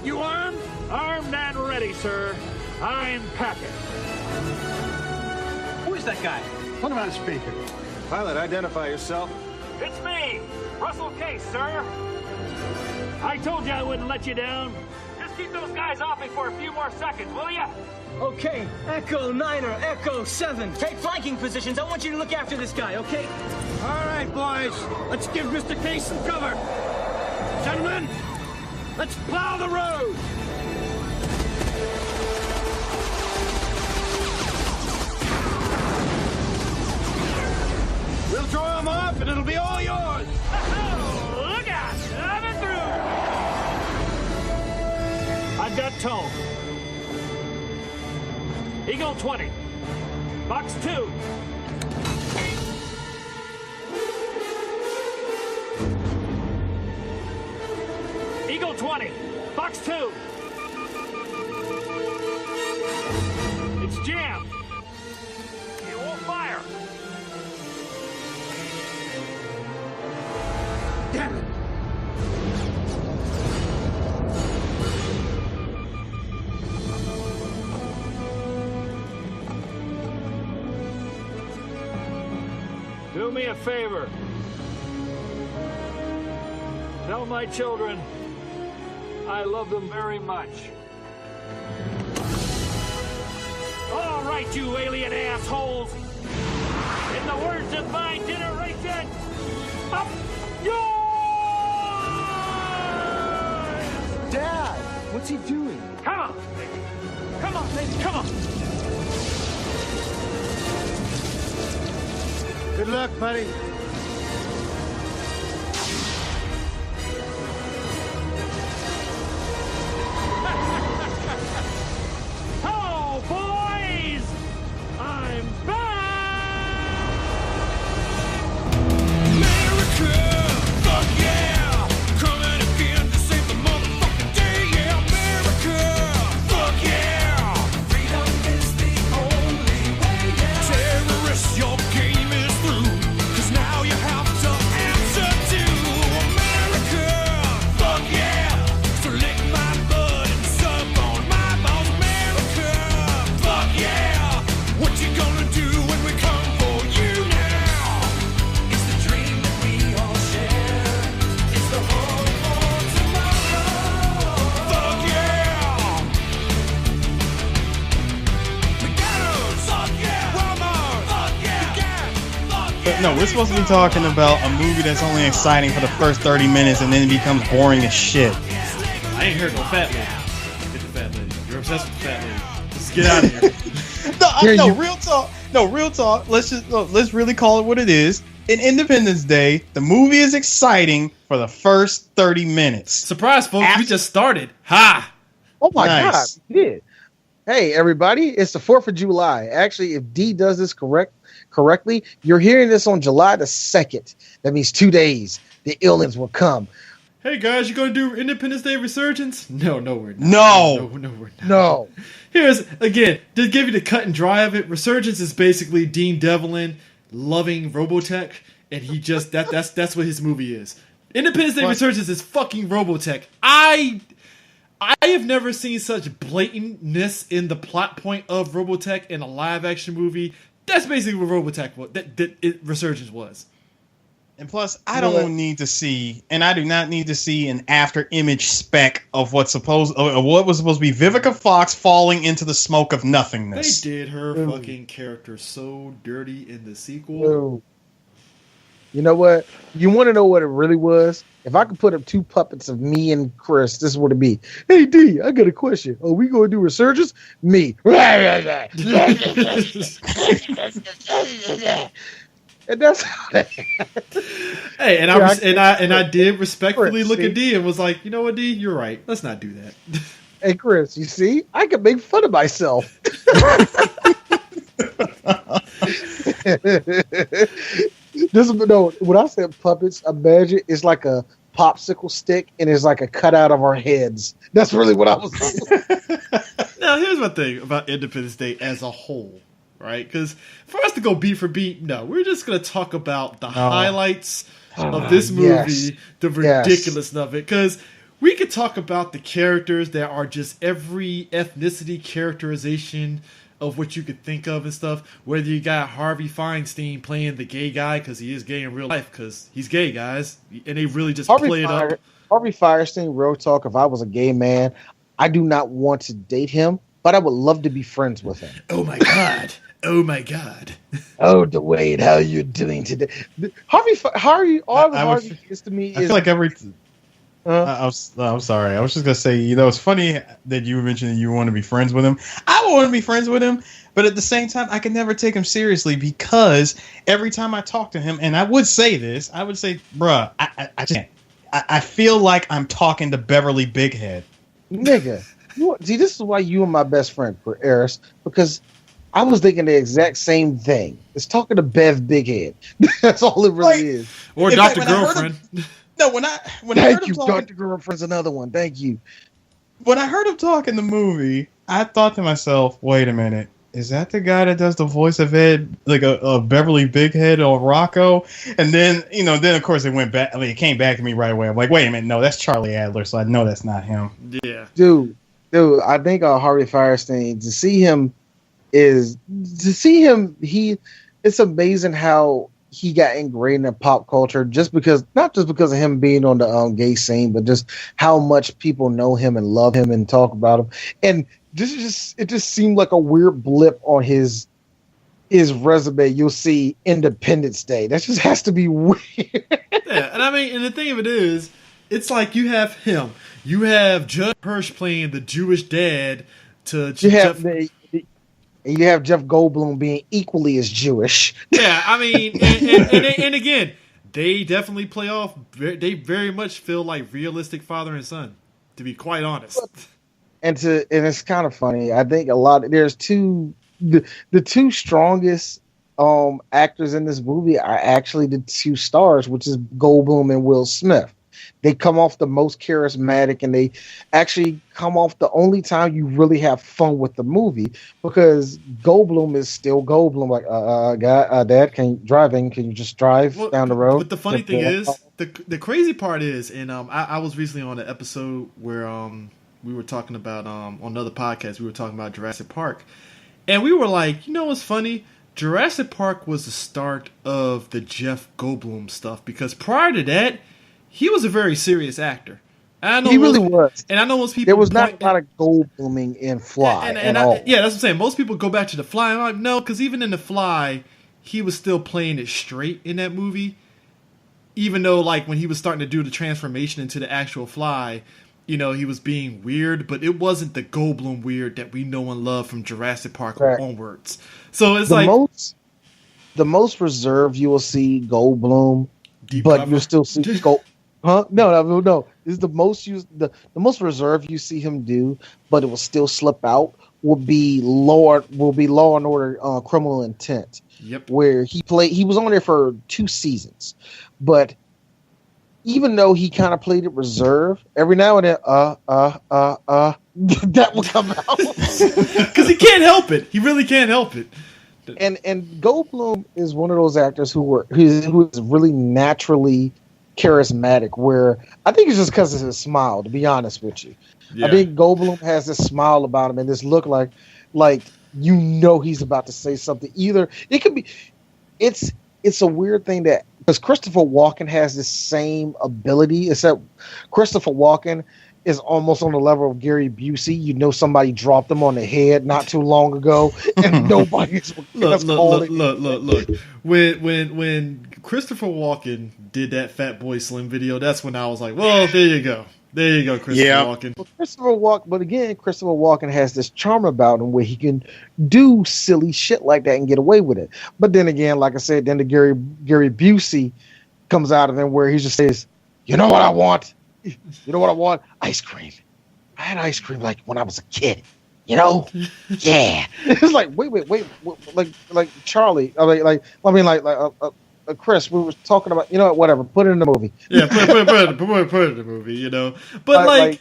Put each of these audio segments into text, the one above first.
You armed? Armed and ready, sir. I'm packing. Who is that guy? Put him on speaker. Pilot, identify yourself. It's me, Russell Case, sir. I told you I wouldn't let you down. Just keep those guys off me for a few more seconds, will ya? Okay, Echo 9er, Echo 7. Take flanking positions. I want you to look after this guy, okay? All right, boys. Let's give Mr. Case some cover. Gentlemen, let's plow the road. We'll draw him up, and it'll be all yours. Oh, look out! I'm through. I've got tone. Eagle 20. Box 2. Eagle 20. Box 2. It's jammed. It won't fire. Damn it. Do me a favor. Tell my children I love them very much. All right, you alien assholes. In the words of my generation, up yours! Dad, what's he doing? Come on, baby. Come on, baby, come on. Good luck, buddy. Hello, boys! I'm back! America, fuck yeah! Coming again to save the motherfucking day, yeah! America, fuck yeah! Freedom is the only way, yeah! Terrorists, your game is through, 'cause now you have to answer to America, fuck yeah! So lick my blood and suck on my balls, America, fuck yeah! What you gonna do when we come for you now? It's the dream that we all share. It's the hope for tomorrow. Fuck yeah! We got 'em. Fuck yeah! Walmart. Fuck yeah! Fuck yeah! No, we're supposed to be talking about a movie that's only exciting for the first 30 minutes and then it becomes boring as shit. I ain't heard no fat lady. Get the fat lady. You're obsessed with the fat lady. Just get out of here. Real talk. No, real talk. Let's really call it what it is. In Independence Day, the movie is exciting for the first 30 minutes. Surprise, folks. We just started. Ha! Oh my Nice. God, we did. Hey, everybody, it's the 4th of July. Actually, if D does this correctly, you're hearing this on July the 2nd. That means 2 days. The aliens will come. Hey guys, you gonna do Independence Day Resurgence? No, we're not. No. No, we're not. No. Here's, again, to give you the cut and dry of it, Resurgence is basically Dean Devlin loving Robotech, and he just, that's what his movie is. Independence Day Resurgence is fucking Robotech. I have never seen such blatantness in the plot point of Robotech in a live action movie. That's basically what Robotech was, Resurgence was. And plus, I don't need to see, and I do not need to see an after image spec of what was supposed to be Vivica Fox falling into the smoke of They nothingness. did her fucking character so dirty in the sequel. No. You know what? You want to know what it really was? If I could put up 2 puppets of me and Chris, this is what it'd be. Hey, D, I got a question. Are we going to do Resurgence? Me. And that's how that Hey, and I did respectfully Chris, look see? at D and was like, you know what, D, you're right. Let's not do that. Hey, Chris, you see? I can make fun of myself. When I said puppets, imagine it's like a popsicle stick and it's like a cutout of our heads. That's really what I was saying. Now, here's my thing about Independence Day as a whole, right? Because for us to go beat for beat, no, we're just going to talk about the highlights of this movie, the ridiculousness of it. Because we could talk about the characters that are just every ethnicity characterization of what you could think of and stuff. Whether you got Harvey Feinstein playing the gay guy because he is gay in real life because he's gay, guys, and they really just play it up. Harvey Firestein, real talk. If I was a gay man, I do not want to date him, but I would love to be friends with him. Oh my god! Oh my god! Oh, Dwayne, how you doing today? Harvey, all Harvey is to me I is feel like I'm sorry. I was just gonna say, it's funny that you were mentioning you want to be friends with him. I want to be friends with him, but at the same time, I can never take him seriously because every time I talk to him, and I would say this, I would say, bruh, I just can't. I feel like I'm talking to Beverly Bighead. Nigga, see, this is why you are my best friend, Eris, because I was thinking the exact same thing. It's talking to Bev Bighead. That's all it really is. Or Dr. Girlfriend. When I heard Thank him you, talking, Dr. Girlfriend's another one. Thank you. when I heard him talk in the movie, I thought to myself, wait a minute. Is that the guy that does the voice of Ed, like a Beverly Bighead or Rocco? And then, then of course it went back. I mean, it came back to me right away. I'm like, wait a minute, no, that's Charlie Adler, so I know that's not him. Yeah, dude, I think Harvey Firestein, it's amazing how he got ingrained in pop culture not just because of him being on the gay scene, but just how much people know him and love him and talk about him. And it just seemed like a weird blip on his resume. You'll see Independence Day. That just has to be weird. Yeah, and I mean, and the thing of it is, it's like you have him, you have Judd Hirsch playing the Jewish dad to you have Jeff Goldblum being equally as Jewish. Yeah, I mean, and again, they definitely play off. They very much feel like realistic father and son, to be quite honest. And it's kind of funny. I think there's the two strongest actors in this movie are actually the two stars, which is Goldblum and Will Smith. They come off the most charismatic, and they actually come off the only time you really have fun with the movie, because Goldblum is still Goldblum. Like, Dad, can you just drive down the road? But the funny thing is, the crazy part is, and I was recently on an episode where we were talking about on another podcast, we were talking about Jurassic Park, and we were like, what's funny? Jurassic Park was the start of the Jeff Goldblum stuff, because prior to that, he was a very serious actor. He really was. And I know most people... There was not a lot of Goldbluming in Fly at all. Yeah, that's what I'm saying. Most people go back to The Fly. I'm like, no, because even in The Fly, he was still playing it straight in that movie. Even though, like, when he was starting to do the transformation into the actual Fly, he was being weird, but it wasn't the Goldblum weird that we know and love from Jurassic Park onwards. So it's the most reserved you will see Goldblum, Deep but cover. you'll still see Gold. Huh? No. This is the most reserved you see him do, but it will still slip out. Will be Law and Order Criminal Intent. Yep. Where he was on there for 2 seasons, but even though he kind of played it reserved, every now and then, that will come out because he can't help it. He really can't help it. And Goldblum is one of those actors who is really naturally charismatic, where I think it's just because of his smile, to be honest with you. Yeah. I think Goldblum has this smile about him and this look like he's about to say something. Either it could be, it's a weird thing that, because Christopher Walken has this same ability, except Christopher Walken is almost on the level of Gary Busey. Somebody dropped him on the head not too long ago, and nobody's look. When Christopher Walken did that Fat Boy Slim video, that's when I was like, well, there you go, Christopher Walken. Well, But again, Christopher Walken has this charm about him where he can do silly shit like that and get away with it. But then again, like I said, then the Gary Busey comes out of him where he just says, "You know what I want? You know what I want? Ice cream. I had ice cream like when I was a kid. Yeah." It's like wait, like Charlie. Chris, we were talking about, whatever. Put it in the movie. Yeah, put it in the movie. But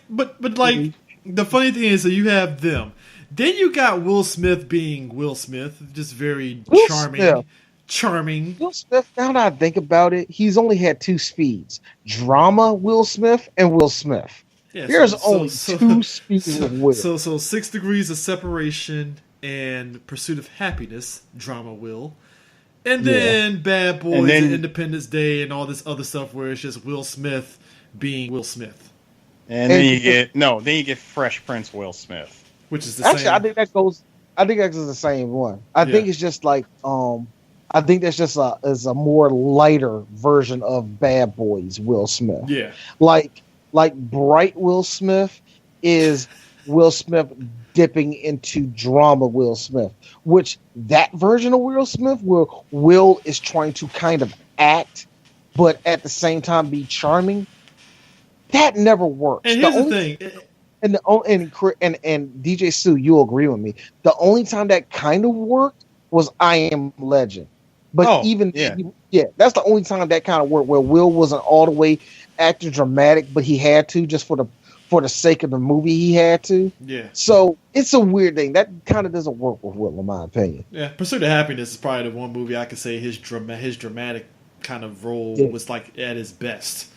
the funny thing is that you have them. Then you got Will Smith being Will Smith, just very charming. Will Smith, now that I think about it, he's only had 2 speeds: drama Will Smith and Will Smith. Yeah, There's only two species of Will. So 6 Degrees of Separation and Pursuit of Happiness, drama Will. And then Bad Boys and Independence Day and all this other stuff where it's just Will Smith being Will Smith. And then you get Fresh Prince Will Smith. Which is the same. Actually, I think that's the same one. I think it's just like I think that's just a more lighter version of Bad Boys Will Smith. Yeah. Like Bright Will Smith is Will Smith dipping into drama Will Smith, which that version of Will Smith where Will is trying to kind of act but at the same time be charming, that never works. And here's the thing. And DJ Sue, you'll agree with me. The only time that kind of worked was I Am Legend. But that's the only time that kind of worked where Will wasn't all the way acting dramatic, but he had to just for the sake of the movie. He had to. Yeah. So it's a weird thing that kind of doesn't work with Will, in my opinion. Yeah, Pursuit of Happiness is probably the one movie I could say his dramatic kind of role was like at his best.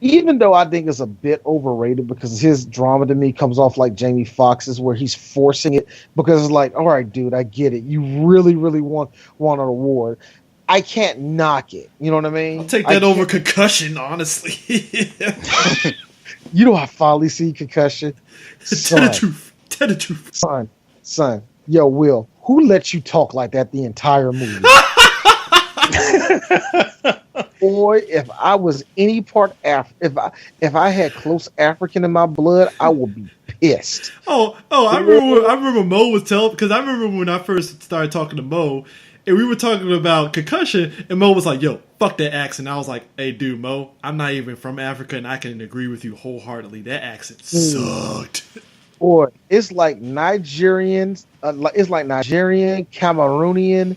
Even though I think it's a bit overrated because his drama to me comes off like Jamie Foxx's where he's forcing it because it's like, all right, dude, I get it. You really, really want an award. I can't knock it. You know what I mean? I'll take that over Concussion, honestly. You know, I finally see Concussion. Tell the truth. Son. Yo, Will, who let you talk like that the entire movie? Boy, if I was any part if I had close African in my blood, I would be pissed. I remember Mo was telling, because I remember when I first started talking to Mo, and we were talking about Concussion, and Mo was like, "Yo, fuck that accent." I was like, "Hey, dude, Mo, I'm not even from Africa, and I can agree with you wholeheartedly. That accent sucked." Boy, it's like Nigerian, Cameroonian,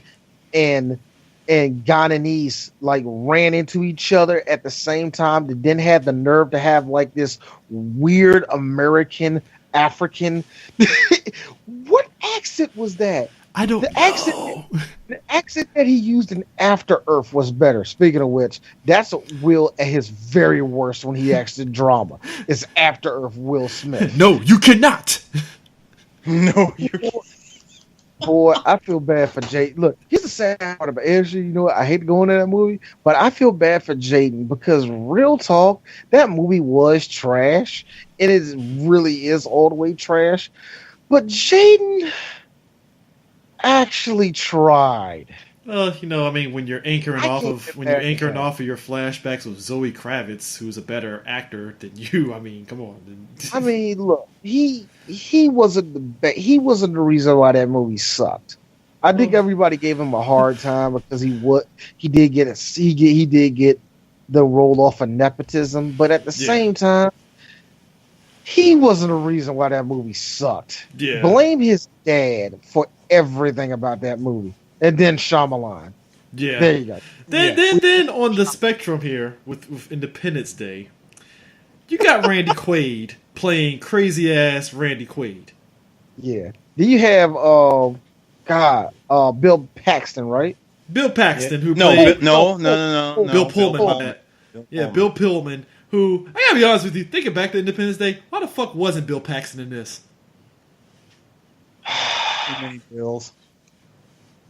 and Ghanese like ran into each other at the same time. They didn't have the nerve to have like this weird American African. What accent was that? I don't know. The accent that he used in After Earth was better. Speaking of which, that's Will at his very worst when he acts in drama. It's After Earth Will Smith. No, you cannot. No, you can't. Boy, I feel bad for Jaden. Look, here's the sad part about it. Actually, you know what? I hate going to that movie, but I feel bad for Jaden because real talk, that movie was trash, and it really is all the way trash. But Jaden actually tried. You know, I mean, when you're anchoring off of your flashbacks with Zoe Kravitz, who's a better actor than you, I mean, come on. I mean, look, he wasn't the reason why that movie sucked. I think everybody gave him a hard time because he did get the role off of nepotism, but at the same time, he wasn't the reason why that movie sucked. Yeah. Blame his dad for everything about that movie. And then Shyamalan. Yeah. There you go. Then on the spectrum here with Independence Day, you got Randy Quaid playing crazy ass Randy Quaid. Yeah. Do you have Bill Paxton, right? Bill Paxton, who played No. Bill Pullman. Bill Pullman, who I gotta be honest with you, thinking back to Independence Day, why the fuck wasn't Bill Paxton in this? Too many Bills.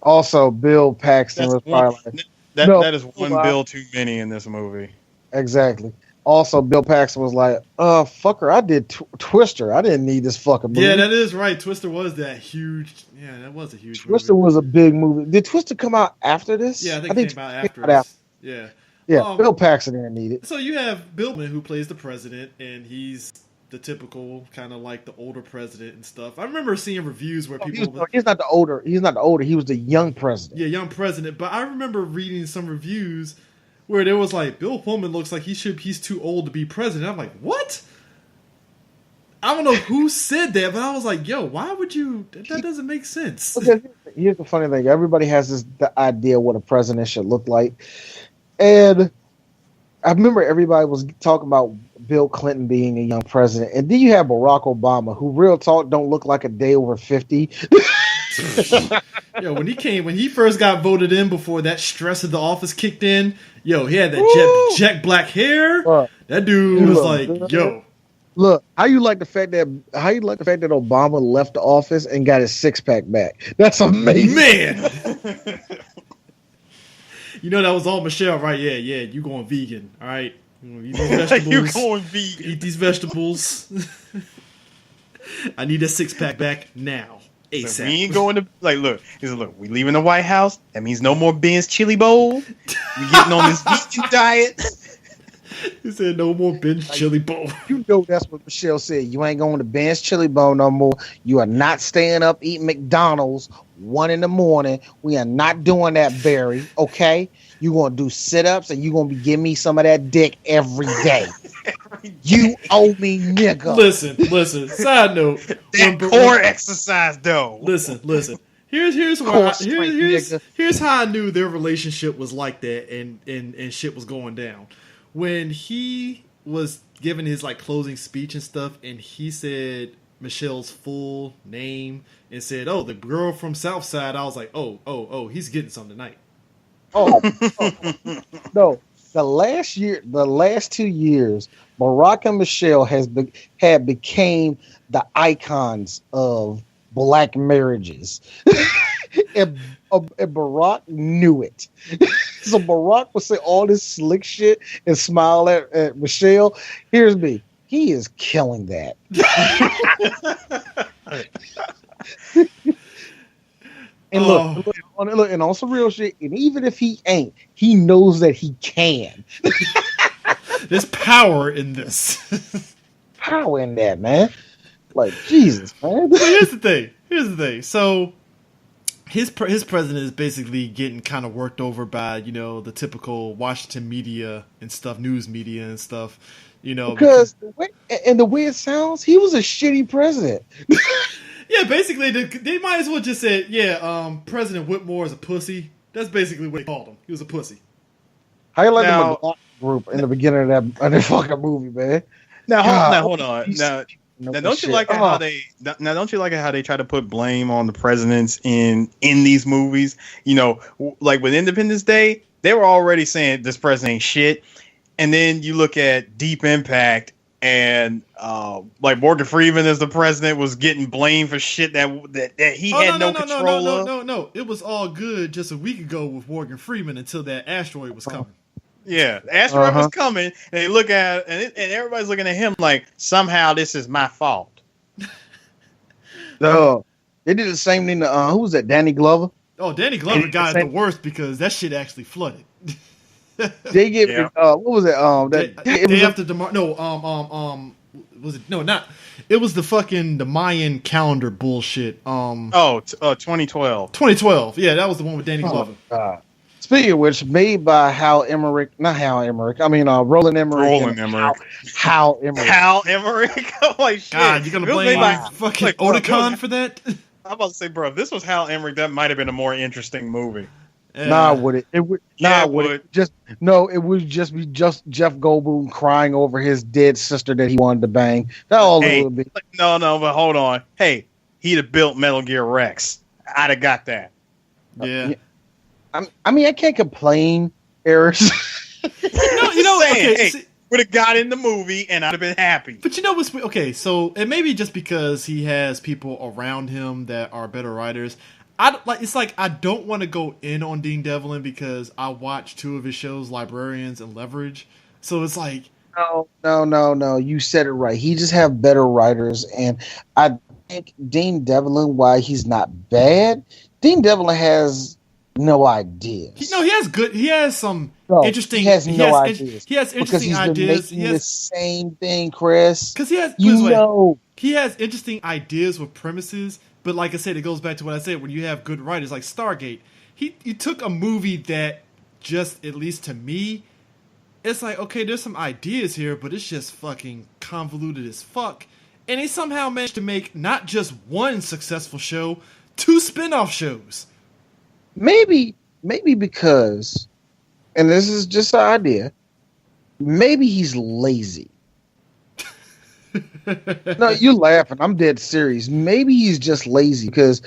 Also, Bill Paxton was probably that is one Bill too many in this movie. Exactly. Also, Bill Paxton was like, fucker, I did Twister. I didn't need this fucking movie. Yeah, that is right. Twister was that huge. Yeah, that was a huge Twister movie. was a big movie. Did Twister come out after this? Yeah, I think it came out after this. Yeah. Yeah, Bill Paxton didn't need it. So you have Bill Pullman, who plays the president, and he's the typical kind of like the older president and stuff. I remember seeing reviews where people he's not the older. He's not the older. He was the young president. Yeah, young president. But I remember reading some reviews where there was like, Bill Pullman looks like he's too old to be president. I'm like, what? I don't know who said that, but I was like, yo, why would you? That doesn't make sense. Okay, here's the funny thing. Everybody has the idea what a president should look like, and I remember everybody was talking about Bill Clinton being a young president, and then you have Barack Obama, who real talk don't look like a day over 50. Yo, when he first got voted in before that stress of the office kicked in, yo, he had that jet black hair. That dude was like, yo. Look, how you like the fact that Obama left the office and got his 6-pack back? That's amazing, Man. You know that was all Michelle, right? Yeah. You going vegan, all right? You eat these vegetables. You going vegan? Eat these vegetables. I need that 6-pack back now, ASAP. So we ain't going to look. He said, "Look, we leaving the White House. That means no more Ben's chili bowl. We getting on this vegan diet." He said no more Ben's chili bowl. You know that's what Michelle said. You ain't going to Ben's chili bowl no more. You are not staying up eating McDonald's 1 a.m. We are not doing that, Barry. Okay? You gonna do sit-ups and you gonna be giving me some of that dick every day. You owe me, nigga. Listen. Side note. That core exercise, though. Listen. Here's how I knew their relationship was like that and shit was going down. When he was giving his closing speech and stuff, and he said Michelle's full name and said, "Oh, the girl from Southside," I was like, "Oh, he's getting some tonight." Oh. No. The last 2 years, Barack and Michelle had became the icons of black marriages. And Barack knew it. So Barack would say all this slick shit and smile at Michelle. Here's me. He is killing that. And look, and on some real shit, and even if he ain't, he knows that he can. There's power in this. Power in that, man. Like, Jesus, man. But here's the thing. So his president is basically getting kind of worked over by, the typical Washington media and stuff, news media and stuff, because the way it sounds, he was a shitty president. Yeah, basically, they might as well just say, President Whitmore is a pussy. That's basically what they called him. He was a pussy. How you like the McDonald's group in the beginning of that fucking movie, man? Now, hold on. Now, don't you like how they try to put blame on the presidents in these movies? Like with Independence Day, they were already saying this president ain't shit. And then you look at Deep Impact, and Morgan Freeman as the president was getting blamed for shit that he had no control of. No. It was all good just a week ago with Morgan Freeman until that asteroid was coming. Yeah, the asteroid was coming, and they look at it, and everybody's looking at him like somehow this is my fault. No, they did the same thing to who was that? Danny Glover. Oh, Danny Glover got the worst because that shit actually flooded. They give me what was it? Day after tomorrow. Was it not? It was the Mayan calendar bullshit. 2012. 2012. Yeah, that was the one with Danny Glover. Speaking of which, made by Roland Emmerich. Roland Emmerich. Hal Emmerich. Hal Emmerich. Holy shit! God, you gonna blame fucking Otakon for that? I'm about to say, bro, if this was Hal Emmerich, that might have been a more interesting movie. Would it? It would. It would just be Jeff Goldblum crying over his dead sister that he wanted to bang. That all it would be. No, but hold on. Hey, he'd have built Metal Gear Rex. I'd have got that. Yeah. I can't complain, Eris. Would have got in the movie and I'd have been happy. But what's okay? So it may be just because he has people around him that are better writers. I don't want to go in on Dean Devlin because I watched 2 of his shows, Librarians and Leverage. So it's like, no. You said it right. He just have better writers, and I think Dean Devlin, why he's not bad. Dean Devlin has no idea. He has some interesting. He has no ideas. He has interesting ideas. He has the same thing, Chris. Because he has interesting ideas with premises. But like I said, it goes back to what I said. When you have good writers like Stargate, he took a movie that just, at least to me, it's like, okay, there's some ideas here, but it's just fucking convoluted as fuck. And he somehow managed to make not just one successful show, 2 spin-off shows. Maybe because, and this is just an idea, maybe he's lazy. No, you laughing. I'm dead serious. Maybe he's just lazy because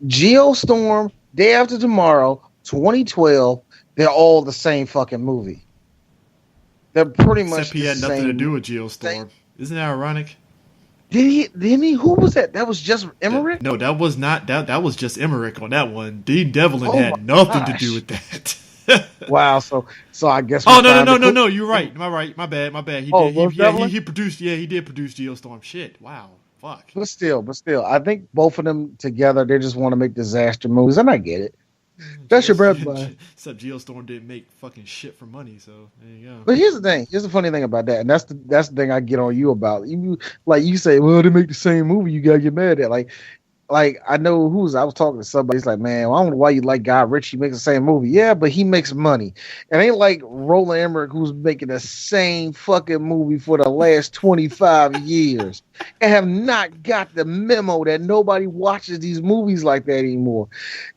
Geostorm, Day After Tomorrow, 2012, they're all the same fucking movie. They're pretty much Except he had nothing to do with Geostorm. Isn't that ironic? Didn't he? Who was that? That was just Emmerich? No, that was not that was just Emmerich on that one. Dean Devlin Oh had my nothing to gosh. do with that. Wow. So I guess. Oh we found the no! You're right. My bad. He Oh, did. was Devlin? He produced. Yeah, he did produce Geostorm. Shit. Wow. Fuck. But still, I think both of them together, they just want to make disaster movies, and I get it. That's your bread and butter. Except Geostorm didn't make fucking shit for money, so there you go. But here's the thing. Here's the funny thing about that, and that's the thing I get on you about. You say, well, they make the same movie, you gotta get mad at. Like I know I was talking to somebody. He's like, man, well, I don't know why you like Guy Ritchie makes the same movie. Yeah, but he makes money. And ain't like Roland Emmerich who's making the same fucking movie for the last 25 years and have not got the memo that nobody watches these movies like that anymore.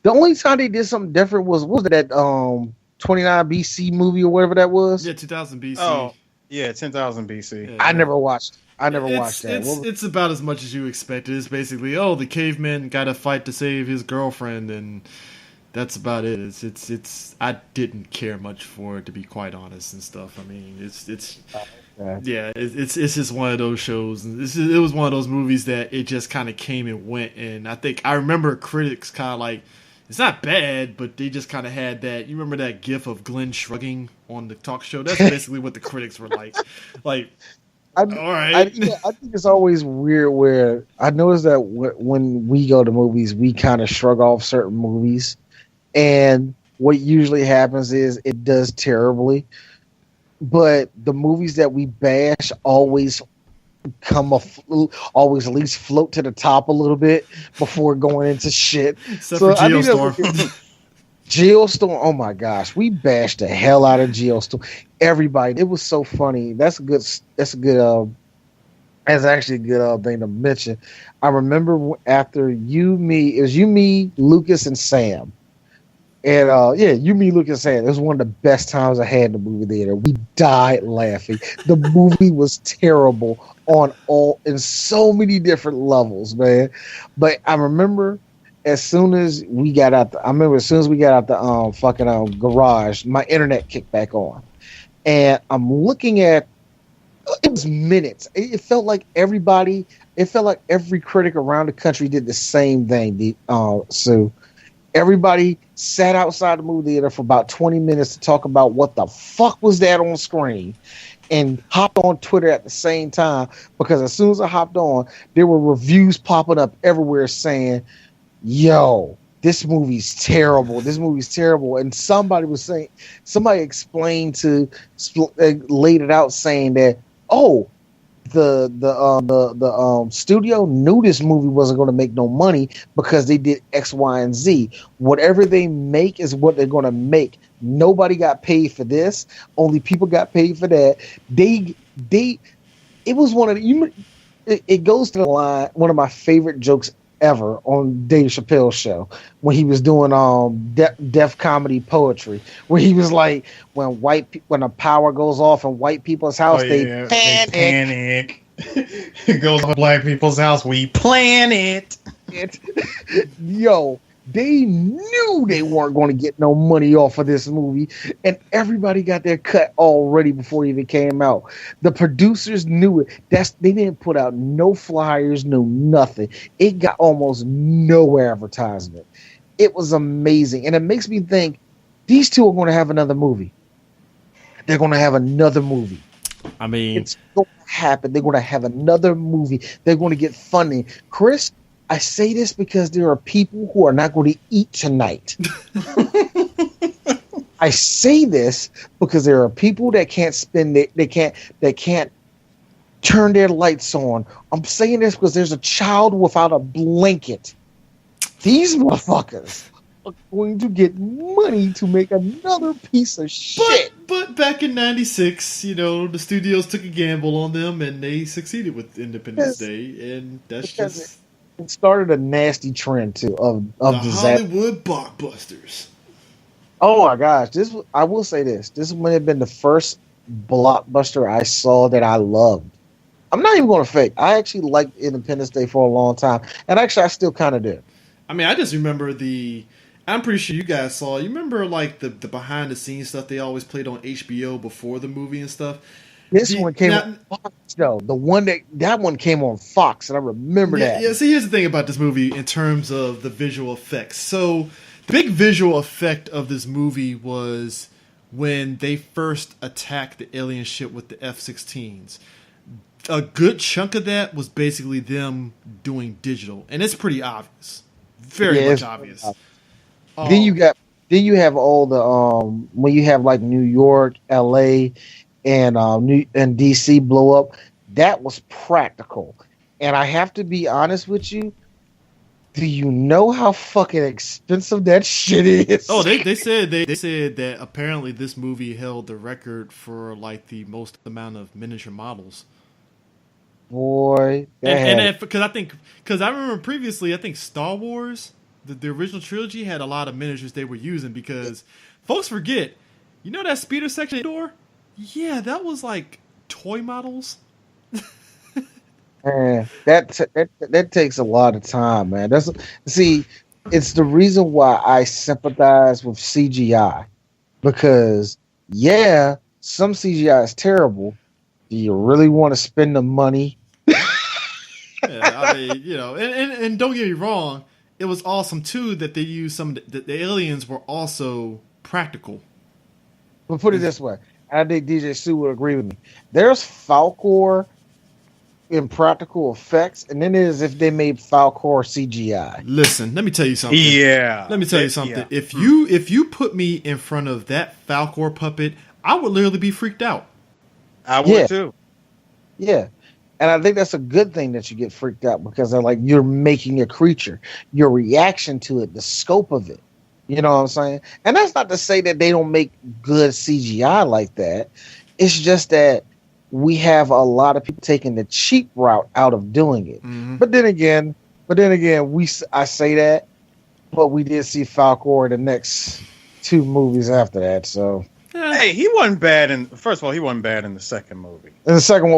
The only time they did something different was that 29 BC movie or whatever that was. Yeah, 2000 BC. Oh, yeah, 10,000 BC. Yeah. I never watched that. It's about as much as you expected. It's basically, the caveman got to fight to save his girlfriend, and that's about it. It's. I didn't care much for it, to be quite honest and stuff. I mean, it's just one of those shows. It was one of those movies that it just kind of came and went, and I think I remember critics kind of like, it's not bad, but they just kind of had that. You remember that gif of Glenn shrugging on the talk show? That's basically what the critics were like. Like. All right. I think it's always weird where I notice that when we go to movies, we kind of shrug off certain movies. And what usually happens is it does terribly. But the movies that we bash always always at least float to the top a little bit before going into shit. Except for Geostorm. Geostorm, oh my gosh, we bashed the hell out of Geostorm. Everybody, it was so funny. That's actually a good thing to mention. I remember after it was you, me, Lucas, and Sam. And you, me, Lucas, and Sam. It was one of the best times I had in the movie theater. We died laughing. The movie was terrible in so many different levels, man. But I remember as soon as we got out the fucking garage, my internet kicked back on. And I'm looking at it was minutes. It felt like every critic around the country did the same thing. So everybody sat outside the movie theater for about 20 minutes to talk about what the fuck was that on screen, and hopped on Twitter at the same time, because as soon as I hopped on, there were reviews popping up everywhere saying, yo, this movie's terrible. And somebody explained laid it out saying that, the studio knew this movie wasn't going to make no money because they did X, Y, and Z. Whatever they make is what they're going to make. Nobody got paid for this. Only people got paid for that. It was one of the, it goes to the line, one of my favorite jokes ever on Dave Chappelle's show when he was doing deaf comedy poetry, where he was like, when the power goes off in white people's house, they panic. It goes to black people's house, we plan it. Yo, they knew they weren't going to get no money off of this movie, and everybody got their cut already before it even came out. The producers knew it. They didn't put out no flyers, no nothing. It got almost no advertisement. It was amazing, and it makes me think these two are going to have another movie. They're going to have another movie. I mean, it's going to happen. They're going to have another movie. They're going to get funding. Chris, I say this because there are people who are not going to eat tonight. I say this because there are people that can't they can't turn their lights on. I'm saying this because there's a child without a blanket. These motherfuckers are going to get money to make another piece of shit. But back in '96, the studios took a gamble on them, and they succeeded with Independence Day, and that's just. It started a nasty trend too of the disaster. Hollywood blockbusters. Oh my gosh! I will say this. This might have been the first blockbuster I saw that I loved. I'm not even going to fake. I actually liked Independence Day for a long time, and actually, I still kind of do. I mean, I just remember I'm pretty sure you guys saw. You remember like the behind the scenes stuff they always played on HBO before the movie and stuff. This one came on Fox, though. The one that one came on Fox, and I remember that. Yeah, see, here's the thing about this movie in terms of the visual effects. So, the big visual effect of this movie was when they first attacked the alien ship with the F-16s. A good chunk of that was basically them doing digital, and it's pretty obvious, very much obvious. Then you have all the when you have like New York, L.A., and DC blow up. That was practical, and I have to be honest with you. Do you know how fucking expensive that shit is? Oh, they said that apparently this movie held the record for like the most amount of miniature models. Boy, because I remember previously, I think Star Wars, the original trilogy, had a lot of miniatures they were using because folks forget, you know that speeder section door? Yeah, that was like toy models. Man, that takes a lot of time, man. It's the reason why I sympathize with CGI, because some CGI is terrible. Do you really want to spend the money? Yeah, I mean, and don't get me wrong, it was awesome too that they used some of the aliens were also practical. But put it this way, I think DJ Sue would agree with me. There's Falcor in practical effects, and then there's if they made Falcor CGI. Listen, let me tell you something. Yeah. Let me tell you something. Yeah. If you put me in front of that Falcor puppet, I would literally be freaked out. I would too. Yeah. And I think that's a good thing that you get freaked out because they're like, you're making a creature, your reaction to it, the scope of it. You know what I'm saying? And that's not to say that they don't make good CGI like that. It's just that we have a lot of people taking the cheap route out of doing it. Mm-hmm. But then again, I say that, but we did see Falcor in the next 2 movies after that, so. Hey, he wasn't bad first of all, he wasn't bad in the second movie. In the second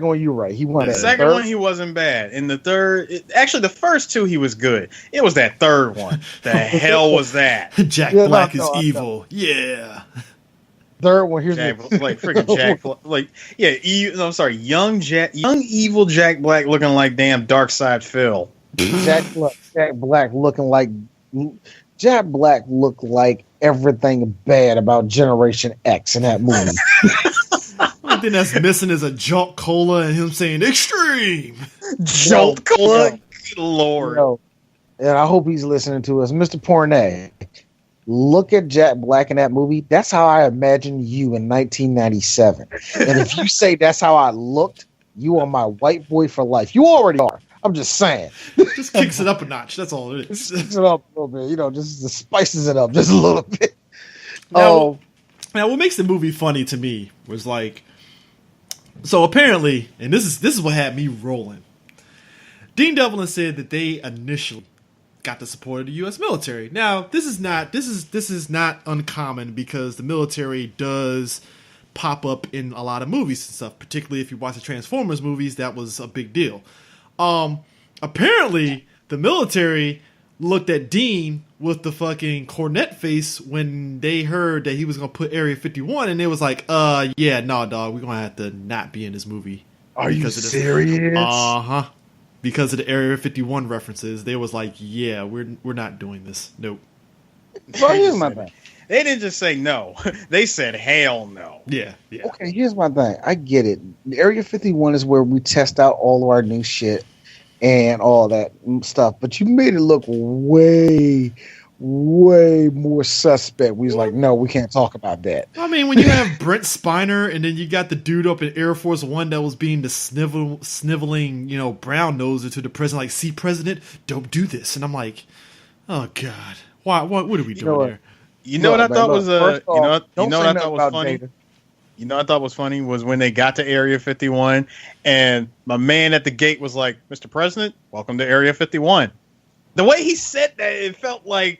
one, you're right. He wasn't. The second one, he wasn't bad. In the third, actually, the first 2, he was good. It was that third one. The hell was that? Jack Black is evil. Yeah. Third one, here's freaking Jack Black. Young evil Jack Black looking like damn Dark Side Phil. Jack Black looking like Jack Black looked like everything bad about Generation X in that movie. The only thing that's missing is a Jolt Cola and him saying extreme. Jolt Cola, good Lord. And I hope he's listening to us, Mr. Pornay. Look at Jack Black in that movie. That's how I imagine you in 1997. And if you say that's how I looked, you are my white boy for life. You already are. I'm just saying. Just kicks it up a notch. That's all it is. Kicks it up a little bit. Just spices it up just a little bit. Now, what makes the movie funny to me was like, so apparently, and this is what had me rolling. Dean Devlin said that they initially got the support of the U.S. military. Now, this is not uncommon because the military does pop up in a lot of movies and stuff. Particularly if you watch the Transformers movies, that was a big deal. Apparently, the military looked at Dean with the fucking cornet face when they heard that he was gonna put Area 51, and they was like, yeah, no, dog, we're gonna have to not be in this movie. Are you serious? Because of the Area 51 references, they was like, yeah, we're not doing this. Nope. So here's my thing. They didn't just say no. They said hell no. Yeah. Okay, here's my thing. I get it. Area 51 is where we test out all of our new shit and all that stuff. But you made it look way, way more suspect. We was like, no, we can't talk about that. I mean, when you have Brent Spiner and then you got the dude up in Air Force One that was being the sniveling, brown noser to the president, like, see, president, don't do this. And I'm like, oh God, why? What are we doing here? You know what I thought was funny? You know what I thought was funny was when they got to Area 51 and my man at the gate was like, "Mr. President, welcome to Area 51." The way he said that, it felt like,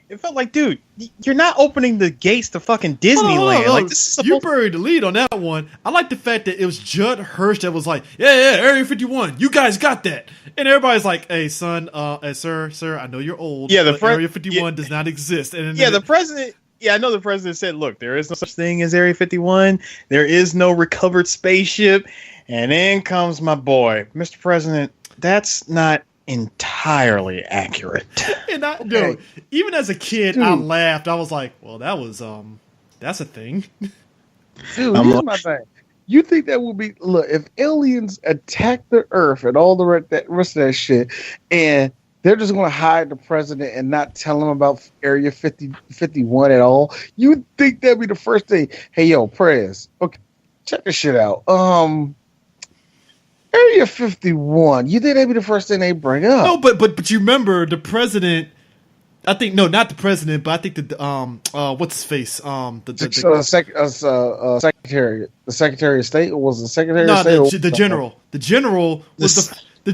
dude, you're not opening the gates to fucking Disneyland. Hold on. Like, this is you buried the lead on that one. I like the fact that it was Judd Hirsch that was like, yeah, Area 51, you guys got that. And everybody's like, hey, son, sir, I know you're old. Yeah, but Area 51 does not exist. And the president. Yeah, I know the president said, look, there is no such thing as Area 51. There is no recovered spaceship. And in comes my boy. Mr. President, that's not entirely accurate. And dude, even as a kid, I laughed. I was like, well, that's a thing. Dude, here's my thing. You think that would be, look, if aliens attack the Earth and all the rest of that shit, and they're just going to hide the president and not tell him about Area 51 at all, you would think that'd be the first thing. Hey, yo, Prez, okay, check this shit out. Area 51, you think that'd be the first thing they bring up? No, but you remember the president, I think, no, not the president, but I think what's his face? Secretary of State, or was the Secretary of State? The general. The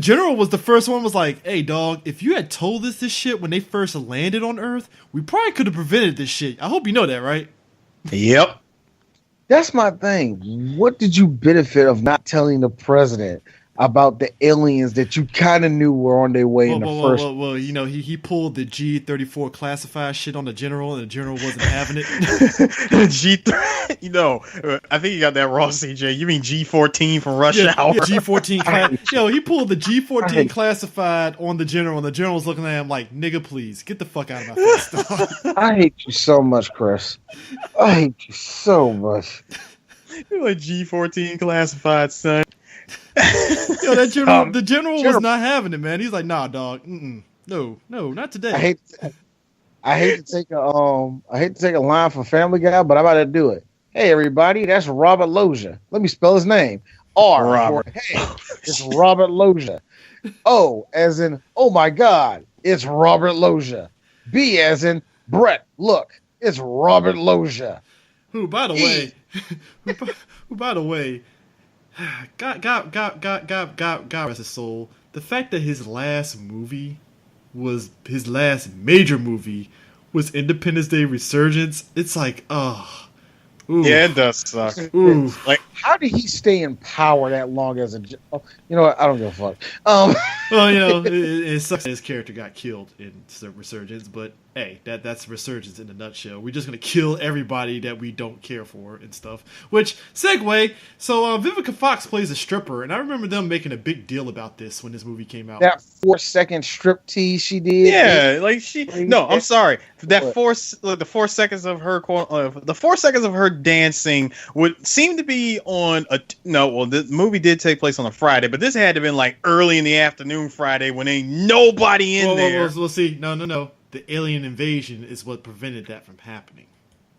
general was the first one. Was like, hey, dog, if you had told us this shit when they first landed on Earth, we probably could have prevented this shit. I hope you know that, right? Yep. That's my thing. What did you benefit of not telling the president about the aliens that you kind of knew were on their way in the first? Well, you know, he pulled the G-34 classified shit on the general, and the general wasn't having it. G3, you know, I think you got that wrong, CJ. You mean G14 from Rush Hour? Yeah, G14. Yo, he pulled the G14 classified on the general, and the general was looking at him like, nigga, please, get the fuck out of my face, dog. I hate you so much, Chris. I hate you so much. You're like G14 classified, son. Yo, the general was not having it, man. He's like, nah, dog. No, not today. I hate to take a line from Family Guy, but I'm about to do it. Hey, everybody, that's Robert Loggia. Let me spell his name. Robert. Hey, it's Robert Loggia. O as in, oh my God, it's Robert Loggia. B as in, Brett, look, it's Robert Loggia. Who, by the way, God rest his soul. The fact that his last major movie was Independence Day Resurgence, it's like, yeah, it does suck. Like, how did he stay in power that long as a? You know what? I don't give a fuck. Well, you know, it sucks that his character got killed in Resurgence, but hey, that's Resurgence in a nutshell. We're just gonna kill everybody that we don't care for and stuff. Which segue. So Vivica Fox plays a stripper, and I remember them making a big deal about this when this movie came out. That 4-second strip tease she did. Yeah, like she. No, I'm sorry. The 4 seconds of her the 4 seconds of her dancing would seem to be on a the movie did take place on a Friday, but this had to have been like early in the afternoon Friday when ain't nobody in there. We'll see. No. The alien invasion is what prevented that from happening.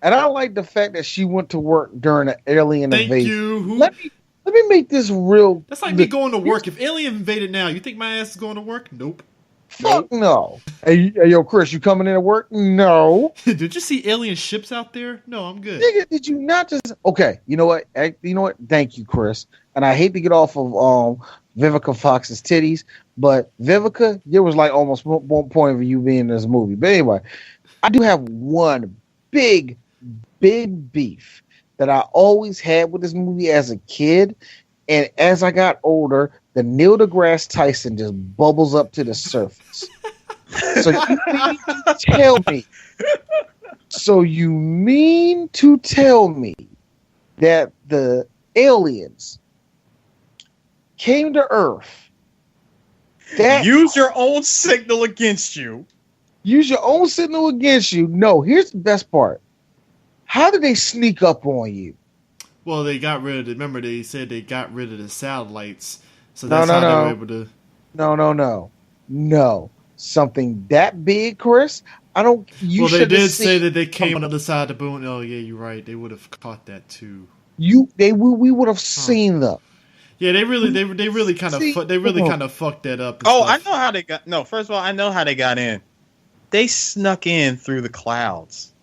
And I like the fact that she went to work during an alien invasion. Thank you. Let me make this real. That's like me going to work. If alien invaded now, you think my ass is going to work? Nope. Fuck no. Hey, yo, Chris, you coming in to work? No. Did you see alien ships out there? No, I'm good. Nigga, did you not just? Okay, you know what? Thank you, Chris. And I hate to get off of Vivica Fox's titties, but Vivica, there was like almost one point of you being in this movie. But anyway, I do have one big beef that I always had with this movie as a kid, and as I got older, the Neil deGrasse Tyson just bubbles up to the surface. So you mean to tell me that the aliens came to Earth? Use your own signal against you. Use your own signal against you. No, here's the best part. How did they sneak up on you? Well, they got rid of remember they said they got rid of the satellites. So that's how they were able to. No. Something that big, Chris? I don't. Well, they did say that they came on the other side of the moon. Oh yeah, you're right. They would have caught that too. We would have seen them. Yeah, they really kind of fucked that up. I know how they got. No, first of all, I know how they got in. They snuck in through the clouds.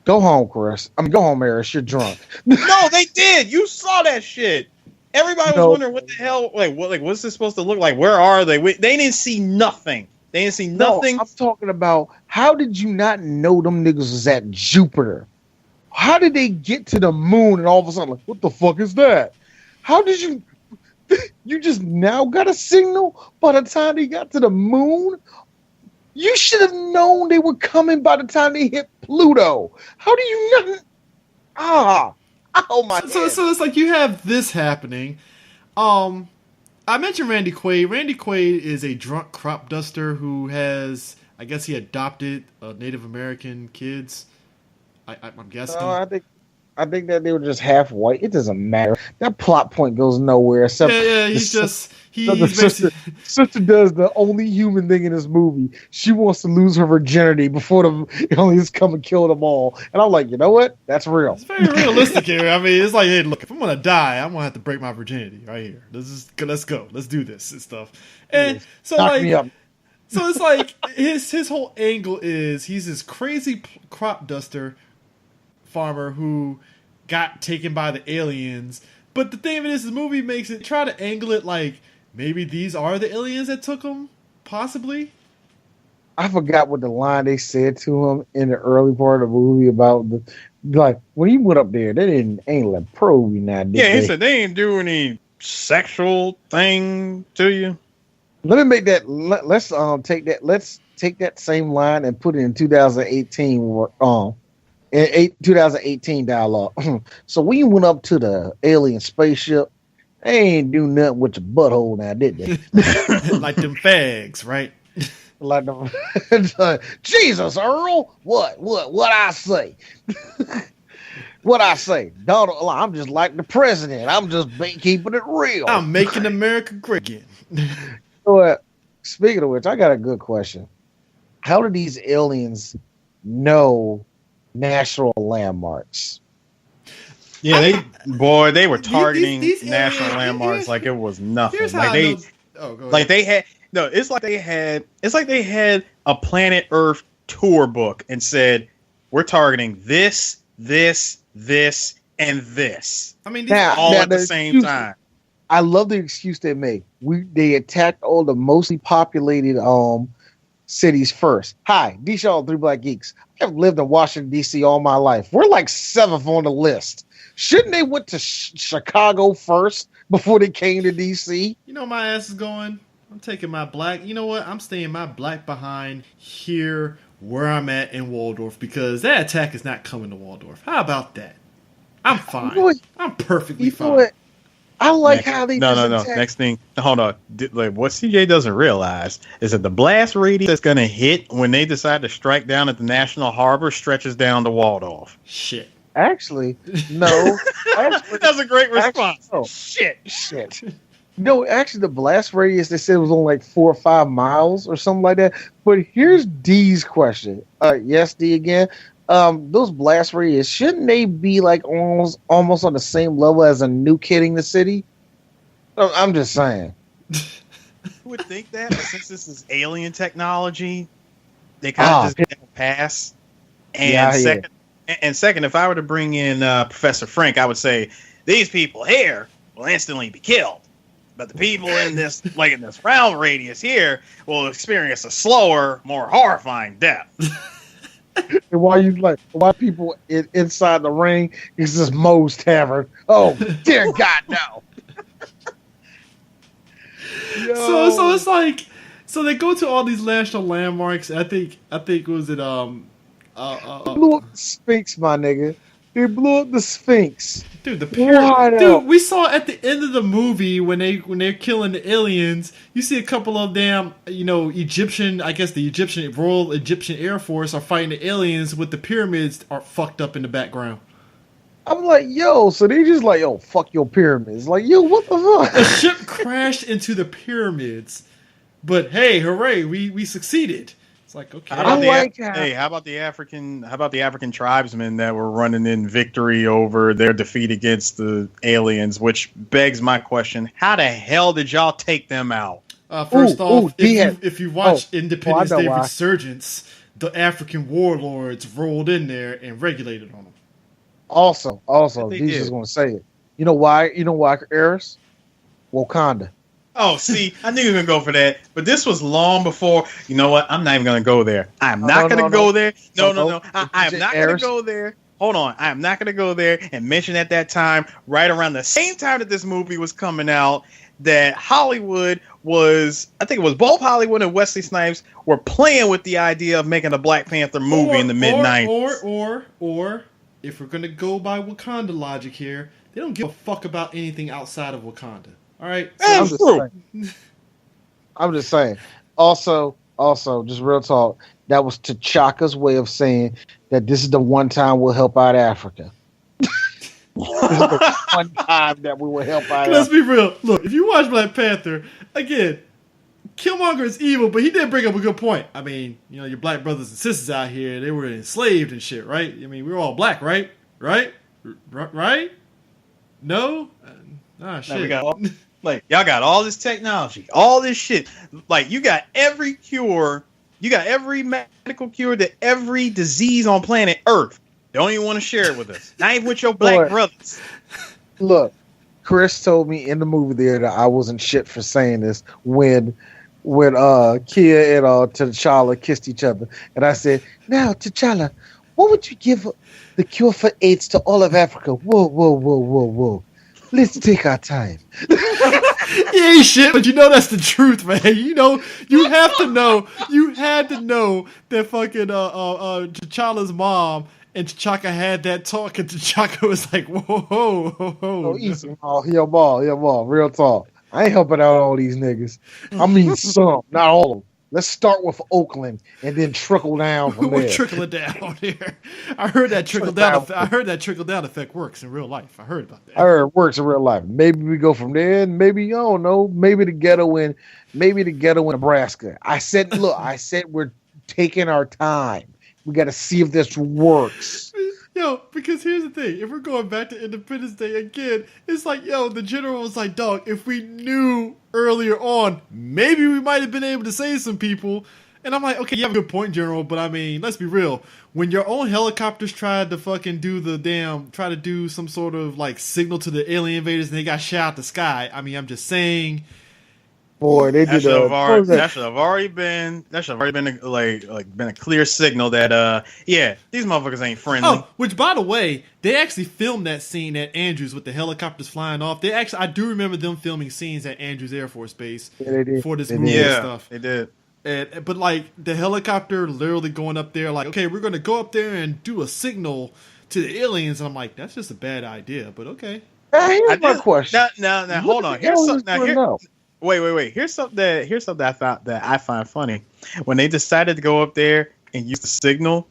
Go home, Chris. Go home, Eris. You're drunk. No, they did. You saw that shit. Everybody was wondering what the hell. What's this supposed to look like? Where are they? They didn't see nothing. They didn't see nothing. No, I'm talking about how did you not know them niggas was at Jupiter? How did they get to the moon and all of a sudden, like, what the fuck is that? How did you? You just now got a signal by the time they got to the moon? You should have known they were coming by the time they hit Pluto. How do you not? Oh my. So it's like you have this happening. I mentioned Randy Quaid. Randy Quaid is a drunk crop duster who has, I guess, he adopted Native American kids. I'm guessing. No, I think that they were just half white. It doesn't matter. That plot point goes nowhere. Except he's sister does the only human thing in this movie. She wants to lose her virginity before the aliens come and kill them all. And I'm like, you know what? That's real. It's very realistic here. I mean, it's like, hey, look, if I'm gonna die, I'm gonna have to break my virginity right here. Let's go. Let's do this and stuff. And so Knock me up. So it's like his whole angle is he's this crazy crop duster farmer who got taken by the aliens. But the thing of it is, the movie makes it try to angle it like maybe these are the aliens that took him, possibly. I forgot what the line they said to him in the early part of the movie about when he went up there, they ain't let probe you now. He said they ain't do any sexual thing to you. Let me make that. Let's take that. Let's take that same line and put it in 2018. In 2018 dialogue. So when you went up to the alien spaceship, they ain't do nothing with your butthole now, did they? Like them fags, right? Like them. Jesus, Earl, what I say? What I say? Donald, I'm just like the president. I'm just keeping it real. I'm making America great again. So, speaking of which, I got a good question. How do these aliens know national landmarks? Yeah, they were targeting these national aliens, landmarks like it was nothing. Here's Like how they, it's like they had a Planet Earth tour book and said, we're targeting this, and this. I mean, all at the same time. I love the excuse they make. They attacked all the mostly populated cities first. Hi, these y'all three black geeks. I've lived in Washington, D.C. all my life. We're like 7th on the list. Shouldn't they went to Chicago first before they came to D.C.? You know my ass is going. I'm taking my black. You know what? I'm staying my black behind here where I'm at in Waldorf because that attack is not coming to Waldorf. How about that? I'm fine. I'm perfectly fine. I like how they no. Next thing, hold on. Like what CJ doesn't realize is that the blast radius that's going to hit when they decide to strike down at the National Harbor stretches down to Waldorf. Shit. Actually, no. That's a great response. Shit. No, actually, the blast radius they said was only like 4 or 5 miles or something like that. But here's D's question. Yes, D again. Those blast radius, shouldn't they be like almost on the same level as a nuke hitting the city? I'm just saying. You would think that, but since this is alien technology, they kind of just get a pass. And second, if I were to bring in Professor Frank, I would say these people here will instantly be killed, but the people in this round radius here will experience a slower, more horrifying death. And why people inside the ring is this Moe's Tavern? Oh, dear God, no. So it's like, so they go to all these national landmarks. I think was it blew up the Sphinx, my nigga. They blew up the Sphinx. Dude, the pyramid. Dude, we saw at the end of the movie when they're killing the aliens, you see a couple of damn, Egyptian, I guess the Royal Egyptian Air Force are fighting the aliens with the pyramids are fucked up in the background. I'm like, yo, so they just like, yo, fuck your pyramids. Like, yo, what the fuck? The ship crashed into the pyramids, but hey, hooray, we succeeded. It's like, okay. How about the African tribesmen that were running in victory over their defeat against the aliens? Which begs my question: how the hell did y'all take them out? First off, if you watch Independence Day Resurgence, the African warlords rolled in there and regulated on them. Also, he's just going to say it. You know why? Eris? Wakanda. Oh, see, I knew you were going to go for that. But this was long before. You know what? I'm not even going to go there. I'm not going to go there. No. I am not going to go there. Hold on. I am not going to go there and mention at that time, right around the same time that this movie was coming out, that Hollywood was, I think it was both Hollywood and Wesley Snipes were playing with the idea of making a Black Panther movie in the mid-90s. Or, if we're going to go by Wakanda logic here, they don't give a fuck about anything outside of Wakanda. All right? So I'm just saying. Also, just real talk, that was T'Chaka's way of saying that this is the one time we'll help out Africa. This is the one time that we will help out Let's Africa. be real. Look, if you watch Black Panther, again, Killmonger is evil, but he did bring up a good point. I mean, your black brothers and sisters out here, they were enslaved and shit, right? I mean, we were all black, right? Right? No? Shit. Y'all got all this technology, all this shit. Like, you got every cure, you got every medical cure to every disease on planet Earth. Don't even want to share it with us. Not even with your black brothers. Look, Chris told me in the movie theater that I wasn't shit for saying this when Kia and T'Challa kissed each other. And I said, now, T'Challa, what would you give the cure for AIDS to all of Africa? Whoa. Let's take our time. He ain't shit, but that's the truth, man. You had to know that fucking T'Challa's mom and T'Chaka had that talk, and T'Chaka was like, whoa. Oh, easy. Oh, your ball. Real talk. I ain't helping out all these niggas. I mean some, not all of them. Let's start with Oakland and then trickle down from there. We're trickling down here. I heard that trickle down effect works in real life. I heard about that. I heard it works in real life. Maybe we go from there, and maybe I don't know. Maybe the ghetto in Nebraska. I said we're taking our time. We got to see if this works. Because here's the thing. If we're going back to Independence Day again, it's like, the general was like, dog, if we knew earlier on, maybe we might have been able to save some people. And I'm like, okay, you have a good point, General, but I mean, let's be real. When your own helicopters tried to fucking try to do some sort of like signal to the alien invaders and they got shot out the sky. I mean, I'm just saying. Boy, they did that should have already been a clear signal that these motherfuckers ain't friendly. Oh, which by the way, they actually filmed that scene at Andrews with the helicopters flying off. I do remember them filming scenes at Andrews Air Force Base for this movie and stuff. They did. But like the helicopter literally going up there, like, okay, we're gonna go up there and do a signal to the aliens, and I'm like, that's just a bad idea. But okay. Here's my question. Now, hold on. Here's something. Wait. Here's something that I find funny. When they decided to go up there and use the signal.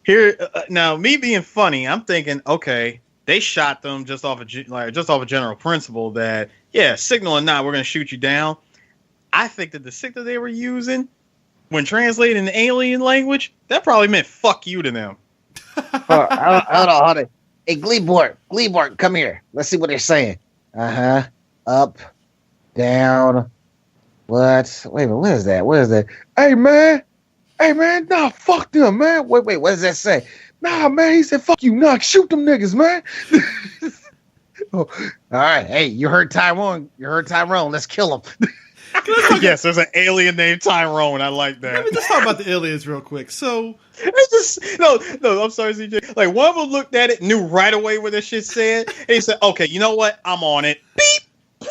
Here, now me being funny, I'm thinking, okay, they shot them just off a general principle that, signal or not, we're gonna shoot you down. I think that the signal they were using, when translated in alien language, that probably meant "fuck you" to them. I don't know how to. Hey, Gleeborg, come here. Let's see what they're saying. Up. Down. What? Wait a minute. What is that? Hey man. Nah, fuck them, man. Wait. What does that say? Nah, man. He said, "Fuck you, nah. Shoot them niggas, man." All right. Hey, you heard Tyrone. Let's kill him. Yes, there's an alien named Tyrone. I like that. Let me just talk about the aliens real quick. So, it's just no. I'm sorry, CJ. Like, one of them looked at it, knew right away what that shit said, and he said, "Okay, you know what? I'm on it." Beep.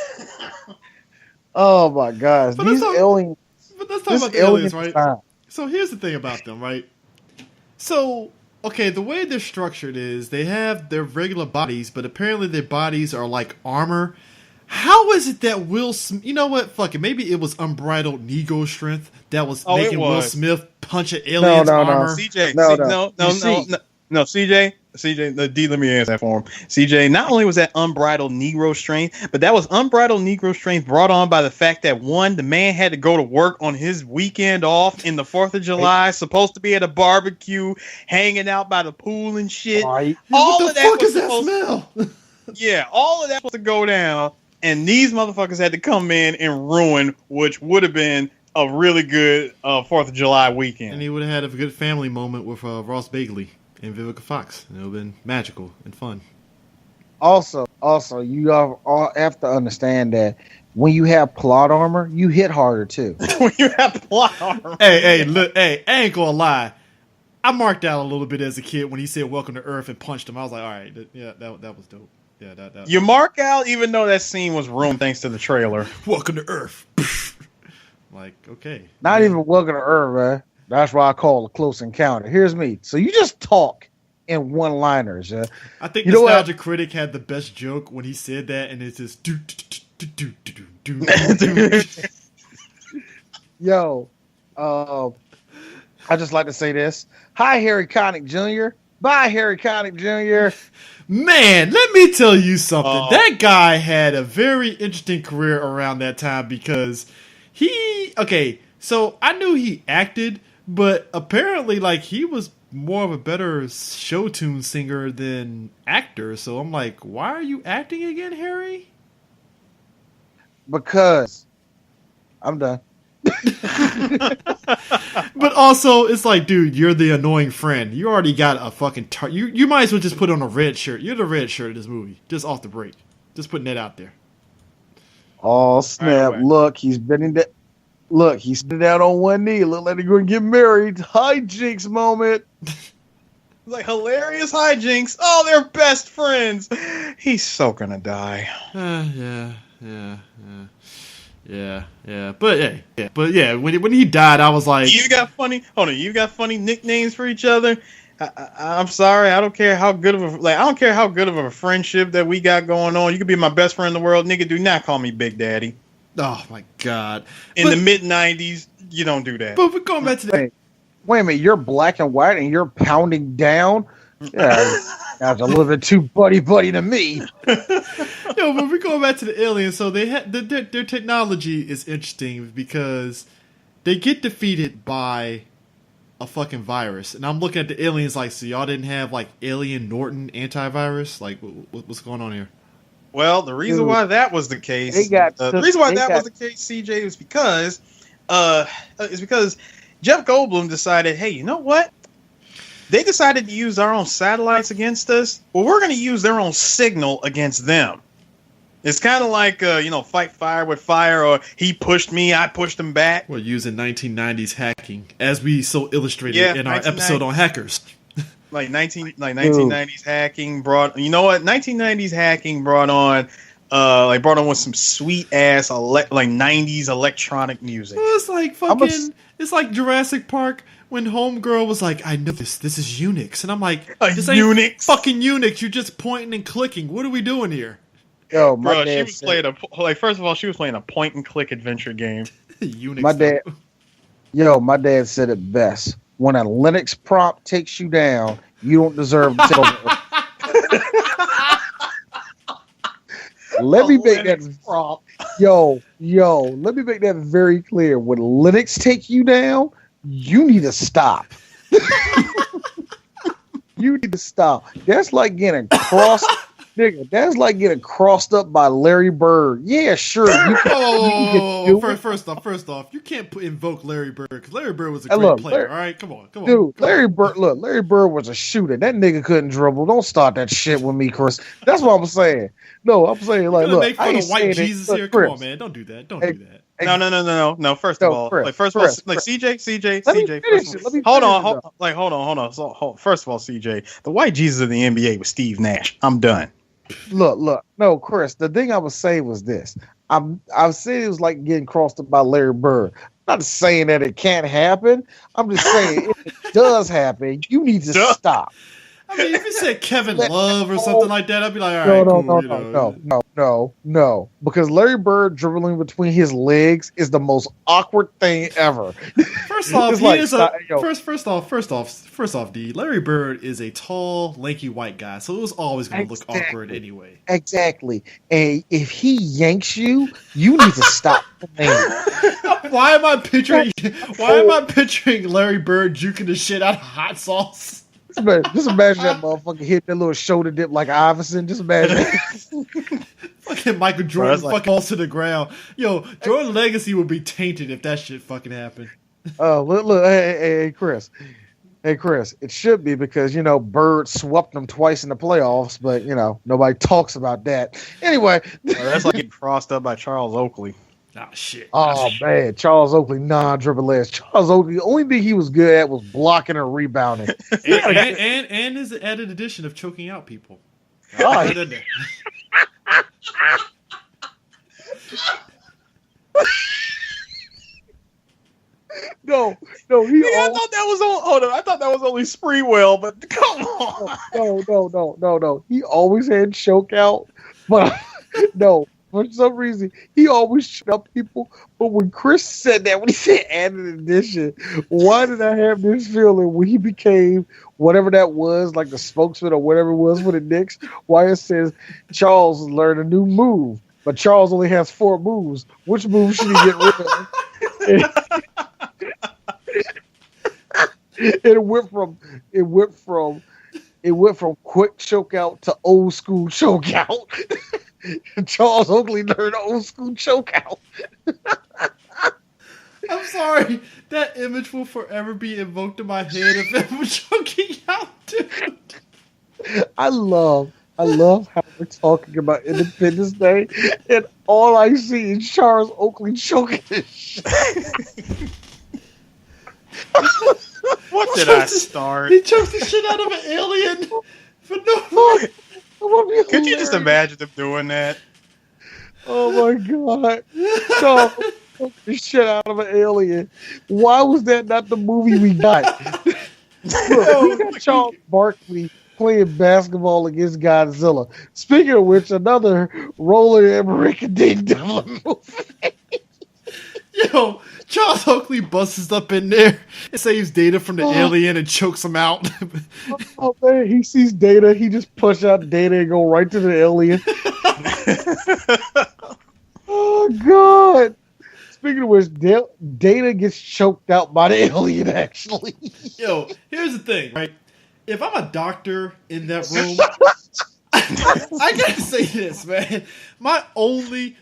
Oh my gosh, but these aliens. But let's talk about the aliens, right? So here's the thing about them, right? So, okay, the way they're structured is they have their regular bodies, but apparently their bodies are like armor. How is it that Will Smith, you know what, fuck it, maybe it was unbelievable Negro strength that was making Will Smith punch an alien's armor? CJ, no, CJ, D, let me answer that for him. CJ, not only was that unbridled Negro strength, but that was unbridled Negro strength brought on by the fact that, one, the man had to go to work on his weekend off in the 4th of July, supposed to be at a barbecue, hanging out by the pool and shit. Right. All of that was supposed smell? Yeah, all of that was to go down, and these motherfuckers had to come in and ruin, which would have been a really good 4th of July weekend. And he would have had a good family moment with Ross Bagley and Vivica Fox. It would have been magical and fun. Also, you all have to understand that when you have plot armor, you hit harder too. When you have plot armor. Hey, look, I ain't gonna lie. I marked out a little bit as a kid when he said "Welcome to Earth" and punched him. I was like, all right, that was dope. You mark out, even though that scene was ruined thanks to the trailer. Welcome to Earth. Like, okay. Not even welcome to Earth, man. That's why I call it a close encounter. Here's me. So you just talk in one-liners. I think Nostalgia Critic had the best joke when he said that, and it's just do. Yo, I just like to say this. Hi, Harry Connick Jr. Bye, Harry Connick Jr. Man, let me tell you something. That guy had a very interesting career around that time because so I knew he acted, but apparently, like, he was more of a better show tune singer than actor. So I'm like, why are you acting again, Harry? Because I'm done. But also, it's like, dude, you're the annoying friend. You already got a fucking you might as well just put on a red shirt. You're the red shirt of this movie. Just off the break. Just putting that out there. Oh, snap. Look, he's bending that. Look, he's sitting down on one knee. Look like they're going to get married. Hijinks moment. Like, hilarious hijinks. Oh, they're best friends. He's so gonna die. Yeah. But yeah, when he died, I was like, you got funny nicknames for each other. I'm sorry, I don't care how good of a friendship that we got going on. You could be my best friend in the world, nigga. Do not call me Big Daddy. Oh my god! In the mid '90s, you don't do that. But we're going back to that. Wait a minute, you're black and white and you're pounding down. Yeah, that's a little bit too buddy to me. Yo, but we're going back to the aliens. So they had their technology is interesting because they get defeated by a fucking virus, and I'm looking at the aliens like, so y'all didn't have like Alien Norton antivirus? Like, what's going on here? Well, the reason why that was the case, CJ, was because Jeff Goldblum decided, hey, you know what? They decided to use our own satellites against us. Well, we're going to use their own signal against them. It's kind of like, fight fire with fire, or he pushed me, I pushed him back. We're using 1990s hacking, as we so illustrated in our episode on hackers. Like 1990s hacking brought, 1990s hacking brought on with some sweet ass 90s electronic music. Well, it's like fucking, it's like Jurassic Park when Homegirl was like, I know this is Unix, and I'm like, this ain't Unix, fucking Unix. You're just pointing and clicking. What are we doing here? Yo, she was playing a point and click adventure game. Unix. My dad said it best. When a Linux prompt takes you down, you don't deserve to tell me. Let me make that prompt. Let me make that very clear. When Linux take you down, you need to stop. You need to stop. That's like getting crossed. Nigga, that's like getting crossed up by Larry Bird. Yeah, sure. First off, you can't invoke Larry Bird because Larry Bird was a great player. All right, come on. Dude, Larry Bird was a shooter. That nigga couldn't dribble. Don't start that shit with me, Chris. That's what I'm saying. No, I'm saying like, look, make fun of white Jesus here. Come on, man. Don't do that. Don't do that. No. First of all, CJ. Hold on. So, first of all, CJ, the white Jesus of the NBA was Steve Nash. I'm done. Look. No, Chris. The thing I was saying was this. I said it was like getting crossed up by Larry Bird. I'm not saying that it can't happen. I'm just saying if it does happen, you need to stop. I mean, if you said Kevin Love or something like that, I'd be like, all right, no. Because Larry Bird dribbling between his legs is the most awkward thing ever. First off, first off, D. Larry Bird is a tall, lanky white guy, so it was always going to look awkward anyway. Exactly. And if he yanks you, you need to stop the man. Why am I picturing Larry Bird juking the shit out of hot sauce? Just imagine that motherfucker hit that little shoulder dip like Iverson. Just imagine. Fucking Michael Jordan fucking falls to the ground. Yo, Jordan legacy would be tainted if that shit fucking happened. Look, hey, Chris. Hey, Chris, it should be because, Bird swept them twice in the playoffs, but, nobody talks about that. Anyway. That's like getting crossed up by Charles Oakley. Oh, shit. Oh, man. Charles Oakley, non-dribble ass. Charles Oakley, the only thing he was good at was blocking and rebounding. and his added addition of choking out people. Right in there. No, I thought that was on. Hold on, I thought that was only Spreewell, but come on. No. He always had choke out, but no, for some reason he always choked out people. But when Chris said that, when he said added addition, why did I have this feeling when he became whatever that was, like the spokesman or whatever it was for the Knicks? Why it says Charles learned a new move, but Charles only has 4 moves. Which move should he get rid of? It went from quick choke out to old school choke out. Charles Oakley learned old school choke out. I'm sorry. That image will forever be invoked in my head of him choking out, dude. I love how we're talking about Independence Day, and all I see is Charles Oakley choking this shit. What did I start? He choked the shit out of an alien for no reason. Could you just imagine them doing that? Oh my god! Charles choked the shit out of an alien. Why was that not the movie we got? Look, we got Charles Barkley playing basketball against Godzilla. Speaking of which, another Roland Emmerich and Dean Devlin movie. Yo, Charles Oakley busts up in there and saves Data from the alien and chokes him out. Oh man, he sees Data, he just push out Data and go right to the alien. Oh god. Speaking of which, Data gets choked out by the alien, actually. Yo, here's the thing, right? If I'm a doctor in that room, I gotta say this, man. My only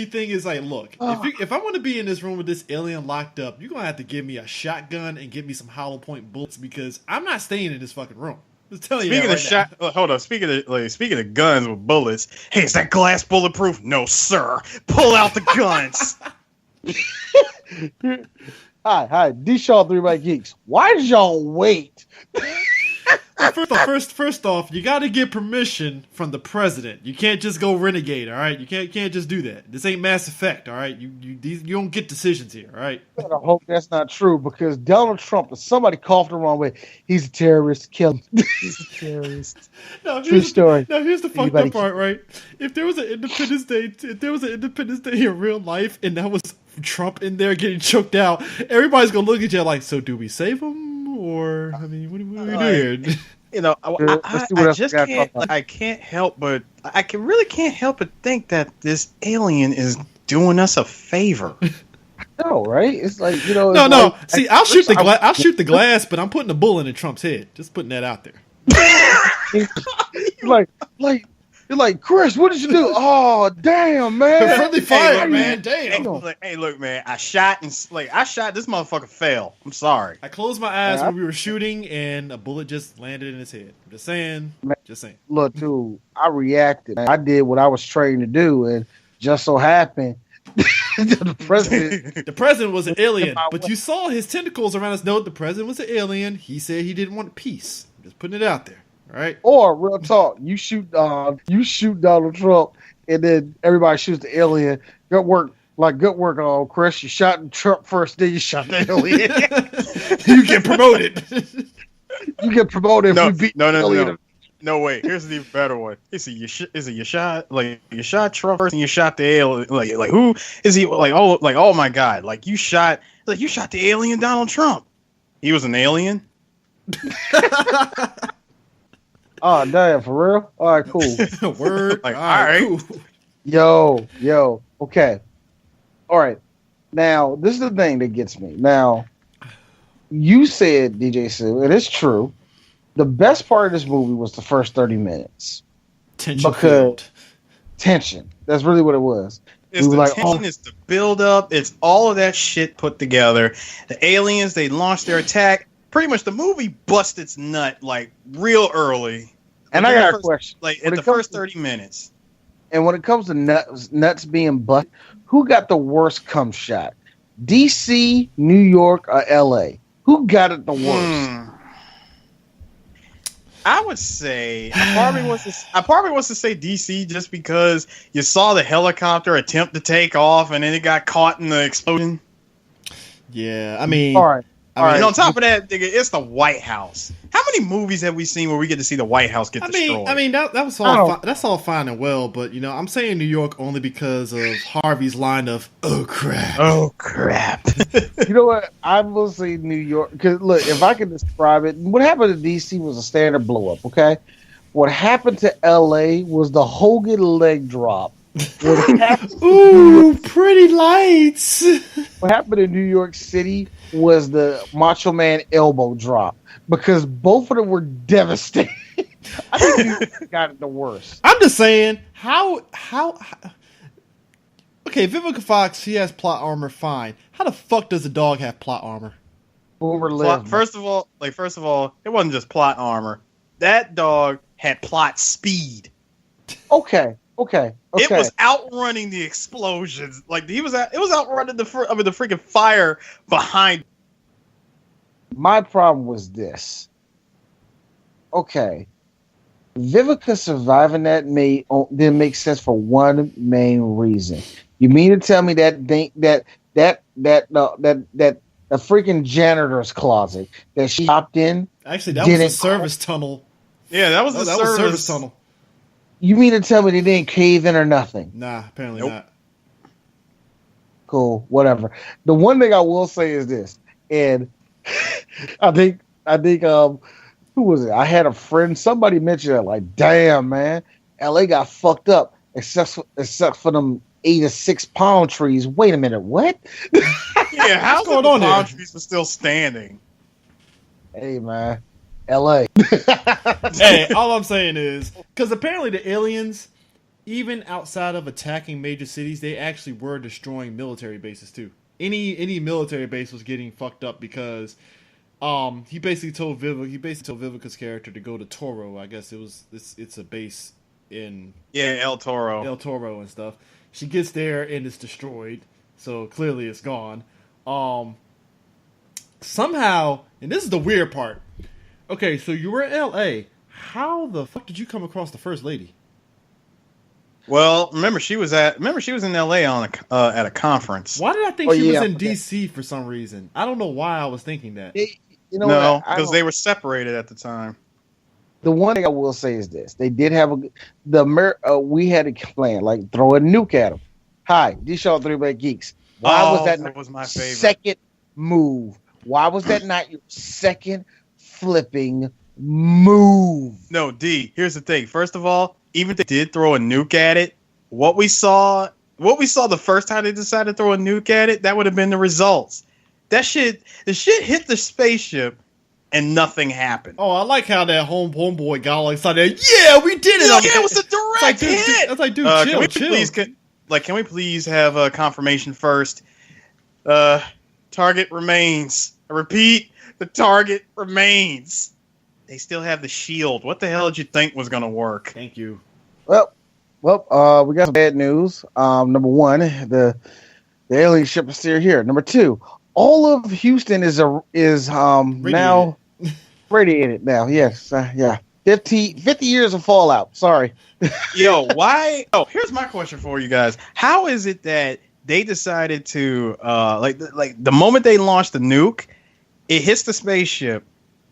thing is like, look, if I want to be in this room with this alien locked up, you're gonna have to give me a shotgun and give me some hollow point bullets because I'm not staying in this fucking room. Just telling you. Hold on. Speaking of guns with bullets, hey, is that glass bulletproof? No, sir. Pull out the guns. Hi, D-Shaw 3 by Geeks. Why did y'all wait? First off, you got to get permission from the president. You can't just go renegade, all right? You can't just do that. This ain't Mass Effect, all right? You don't get decisions here, all right? I hope that's not true because Donald Trump, if somebody coughed the wrong way, he's a terrorist. Kill him. He's a terrorist. True story. Now here's the fucked up part, right? If there was an Independence Day in real life, and that was Trump in there getting choked out, everybody's gonna look at you like, so do we save him? Or I mean, what do we do here? You know, I can't help but think that this alien is doing us a favor. No, right? It's like, you know. No. Like, see, I'll shoot the glass, but I'm putting a bullet in Trump's head. Just putting that out there. You're like, Chris, what did you do? Oh, damn, man! Friendly fire, man. Damn. Hey, look, man. I shot this motherfucker fell. I'm sorry. I closed my eyes when we were shooting, and a bullet just landed in his head. I'm just saying. Look, dude, I reacted. I did what I was trained to do, and just so happened, the president was an alien, but you saw his tentacles around his nose. The president was an alien. He said he didn't want peace. I'm just putting it out there. All right. Or real talk, you shoot Donald Trump, and then everybody shoots the alien. Good work, Chris. You shot Trump first, then you shot the alien. You get promoted. No, wait. Here's the better one. You shot Trump first, and you shot the alien. Like who is he? Oh my god! You shot the alien Donald Trump. He was an alien. Oh, damn, for real? All right, cool. Word. All right. Cool. Yo. Okay. All right. Now, this is the thing that gets me. Now, you said, DJ Sue, and it's true, the best part of this movie was the first 30 minutes. Tension. That's really what it was. It's it's the build-up. It's all of that shit put together. The aliens, they launched their attack. Pretty much the movie bust its nut real early. And I got a question. At the first 30 minutes. And when it comes to nuts being busted, who got the worst cum shot? DC, New York, or LA? Who got it the worst? I would say part of me wants to say DC just because you saw the helicopter attempt to take off and then it got caught in the explosion. Yeah, I mean, All right. And on top of that, nigga, it's the White House. How many movies have we seen where we get to see the White House get destroyed? I mean that was all that's all fine and well, but I'm saying New York only because of Harvey's line of "Oh crap." Oh crap. You know what? I will say New York because look, if I can describe it, what happened to DC was a standard blow up. Okay, what happened to LA was the Hogan leg drop. Ooh, pretty lights. What happened in New York City was the Macho Man elbow drop because both of them were devastating. I think New York got it the worst. I'm just saying how okay, Vivica Fox, she has plot armor, fine. How the fuck does a dog have plot armor? First of all, it wasn't just plot armor. That dog had plot speed. Okay. It was outrunning the explosions. Like it was outrunning the freaking fire behind. My problem was this. Okay, Vivica surviving that didn't make sense for one main reason. You mean to tell me that the freaking janitor's closet that she hopped in? Actually, that was a service tunnel. Yeah, that was the service tunnel. You mean to tell me they didn't cave in or nothing? Nah, apparently not. Cool, whatever. The one thing I will say is this, and I think who was it? I had a friend. Somebody mentioned it. Like, damn, man, LA got fucked up, except for them 8 or 6 palm trees. Wait a minute, what? Yeah, how's going on? Palm trees were still standing. Hey, man. LA. Hey, all I'm saying is because apparently the aliens, even outside of attacking major cities, they actually were destroying military bases too. Any military base was getting fucked up because he basically told Vivica's character to go to Toro. I guess it's a base in El Toro and stuff. She gets there and it's destroyed, so clearly it's gone. Somehow, and this is the weird part. Okay, so you were in L.A. How the fuck did you come across the First Lady? Well, remember she was in L.A. at a conference. Why did I think she was in D.C. for some reason? I don't know why I was thinking that. No, because they were separated at the time. The one thing I will say is this: they did have we had a plan, like throw a nuke at them. Hi, these y'all 3-Bit Geeks. Why was that was my favorite second move? Why was that not your second flipping move? No, D, here's the thing. First of all, even if they did throw a nuke at it, what we saw the first time they decided to throw a nuke at it, that would have been the results. The shit hit the spaceship and nothing happened. Oh, I like how that homeboy got all excited. Yeah, we did it. Yeah, it was a direct hit. I was like, dude, chill. Can we please have a confirmation first? Target remains. I repeat, the target remains. They still have the shield. What the hell did you think was going to work? Thank you. Well, we got some bad news. Number one, the alien ship is still here. Number two, all of Houston is now radiated now. Yes, yeah. 50 years of fallout. Sorry. Yo, why? Oh, here's my question for you guys. How is it that they decided to like the moment they launched the nuke, it hits the spaceship.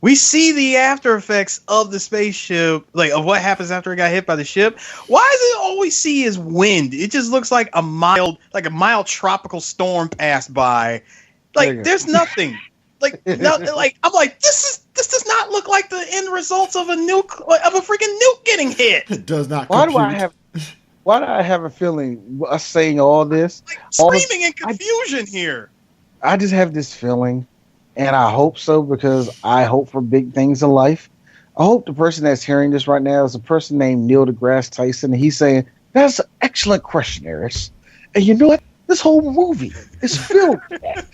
We see the after effects of the spaceship, like of what happens after it got hit by the ship. Why is it all we see is wind? It just looks like a mild tropical storm passed by. Like there's nothing. Like I'm like this does not look like the end results of a freaking nuke getting hit. It does not. Why do I have a feeling us saying all this? Screaming in confusion here. I just have this feeling, and I hope so because I hope for big things in life. I hope the person that's hearing this right now is a person named Neil deGrasse Tyson, and he's saying, that's an excellent question, Eris. And you know what? This whole movie is filled with that.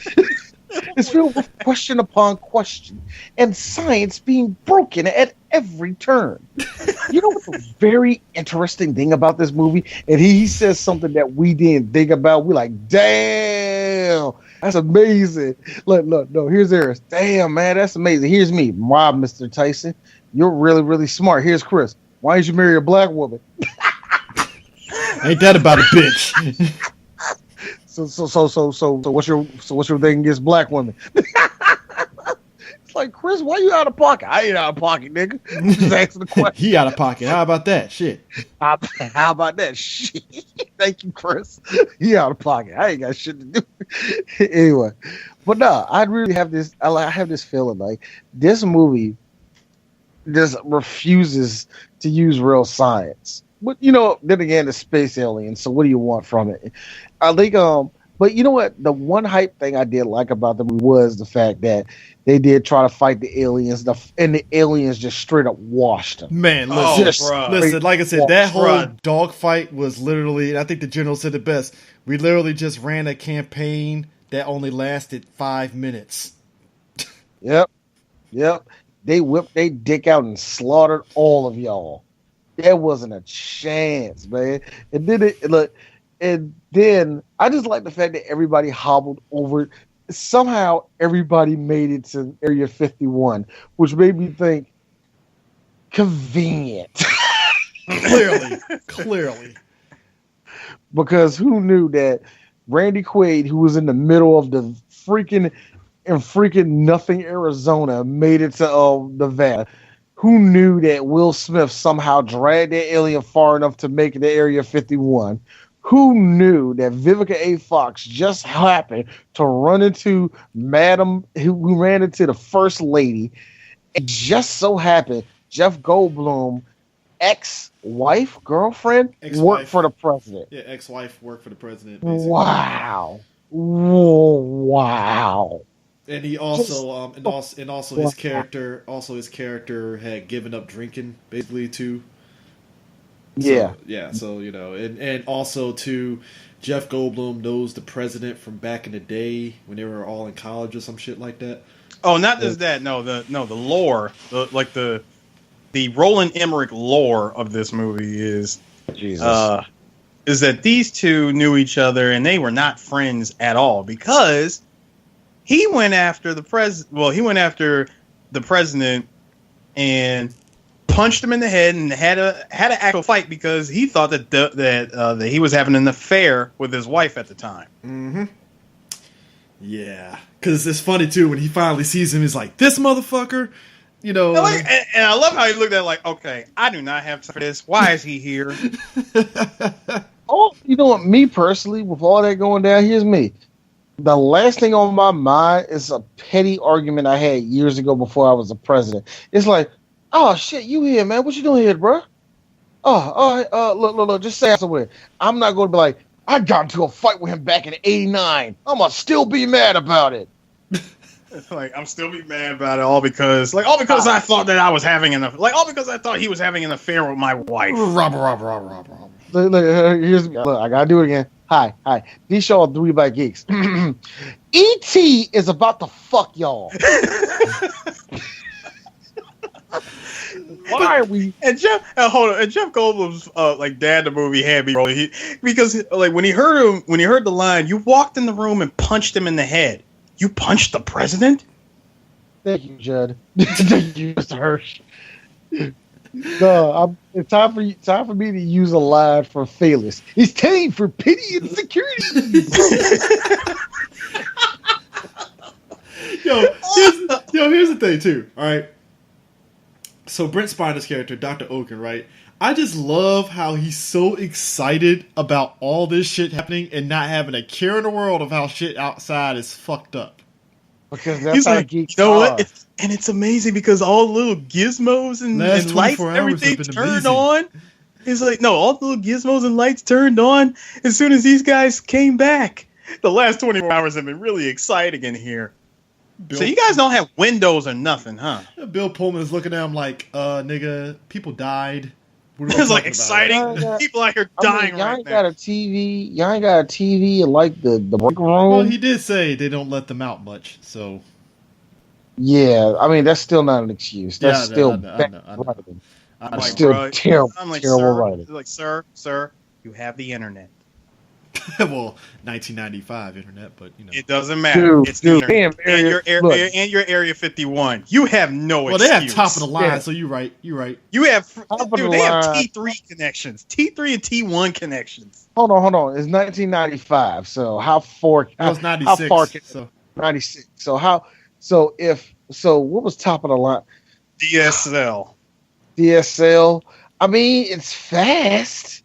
It's filled with question upon question and science being broken at every turn. You know what's a very interesting thing about this movie? And he says something that we didn't think about. We're like, damn, that's amazing. Look, no, here's Eris. Damn, man, that's amazing. Here's me, Mr. Tyson. you're really, really smart. Here's Chris. Why did you marry a black woman? Ain't that about a bitch? So what's your thing against black women? It's like, Chris, why you out of pocket? I ain't out of pocket, nigga. I'm just asking the question. He out of pocket. How about that? Shit. How about that? Shit. Thank you, Chris. He out of pocket. I ain't got shit to do. Anyway, but no, I really have this. I have this feeling like this movie just refuses to use real science. But then again, it's space aliens. So what do you want from it? I think. But you know what? The one hype thing I did like about the movie was the fact that they did try to fight the aliens, and the aliens just straight up washed them. Man, listen, like I said, that whole dogfight was literally, and I think the general said it best, we literally just ran a campaign that only lasted 5 minutes. Yep. They whipped their dick out and slaughtered all of y'all. There wasn't a chance, man. And then I just like the fact that everybody hobbled over. Somehow everybody made it to Area 51, which made me think convenient. Clearly. Because who knew that Randy Quaid, who was in the middle of the freaking nothing Arizona, made it to Nevada. Who knew that Will Smith somehow dragged that alien far enough to make it to Area 51? Who knew that Vivica A. Fox just happened to run into who ran into the First Lady, and just so happened Jeff Goldblum, ex-wife, girlfriend, worked for the president. Yeah, ex-wife worked for the president. Basically. Wow. And he also, his character had given up drinking basically too. So and also too, Jeff Goldblum knows the president from back in the day when they were all in college or some shit like that. Oh, not just that. No, the lore, the Roland Emmerich lore of this movie is that these two knew each other and they were not friends at all because he went after the president and punched him in the head and had an actual fight because he thought that he was having an affair with his wife at the time. Mm-hmm. Yeah, because it's funny too when he finally sees him. He's like, "This motherfucker," And I love how he looked at it like, "Okay, I do not have time for this. Why is he here?" Oh, you know what? Me personally, with all that going down, here's me. The last thing on my mind is a petty argument I had years ago before I was the president. It's like, oh shit, you here, man? What you doing here, bro? Look, just say somewhere. I'm not going to be like, I got into a fight with him back in '89. I'm gonna still be mad about it. I'm still be mad about it all because I thought that I was having because I thought he was having an affair with my wife. Rob. Look, I gotta do it again. Hi. These show are 3 by Geeks. E.T. is about to fuck y'all. Why are we? And Jeff Goldblum's dad in the movie had me rolling because when he heard the line, you walked in the room and punched him in the head. You punched the president? Thank you, Judd. Thank you, Mr. Hirsch. No, it's time for me to use a line for Phyllis. It's time for pity and security. Here's the thing too. All right. So Brent Spiner's character, Dr. Oaken, right? I just love how he's so excited about all this shit happening and not having a care in the world of how shit outside is fucked up. Because that's how geeks are. What? It's amazing because all the little gizmos and lights and everything turned on. It's like, no, all the little gizmos and lights turned on as soon as these guys came back. The last 24 hours have been really exciting in here. So you guys don't have windows or nothing, huh? Bill Pullman is looking at him like, nigga, people died. It's like exciting. People out here dying y'all ain't got a TV. Y'all ain't got a TV in like the break room. Well, he did say they don't let them out much, so. Yeah, I mean that's still not an excuse. That's still I'm still terrible. I'm like, terrible sir, writing. Like, sir, you have the internet. Well, 1995 internet, but you know. It doesn't matter. Dude, It's the internet. damn, and look. your Area 51. You have no Well, excuse. they have top of the line, Yeah. so you're right. You're right. You have Top of dude, the they have line. T3 connections. T3 and T1 connections. Hold on. It's 1995. So how far? It was How 96. far? Can, So 96. So how? So what was top of the line? DSL DSL. I mean, it's fast.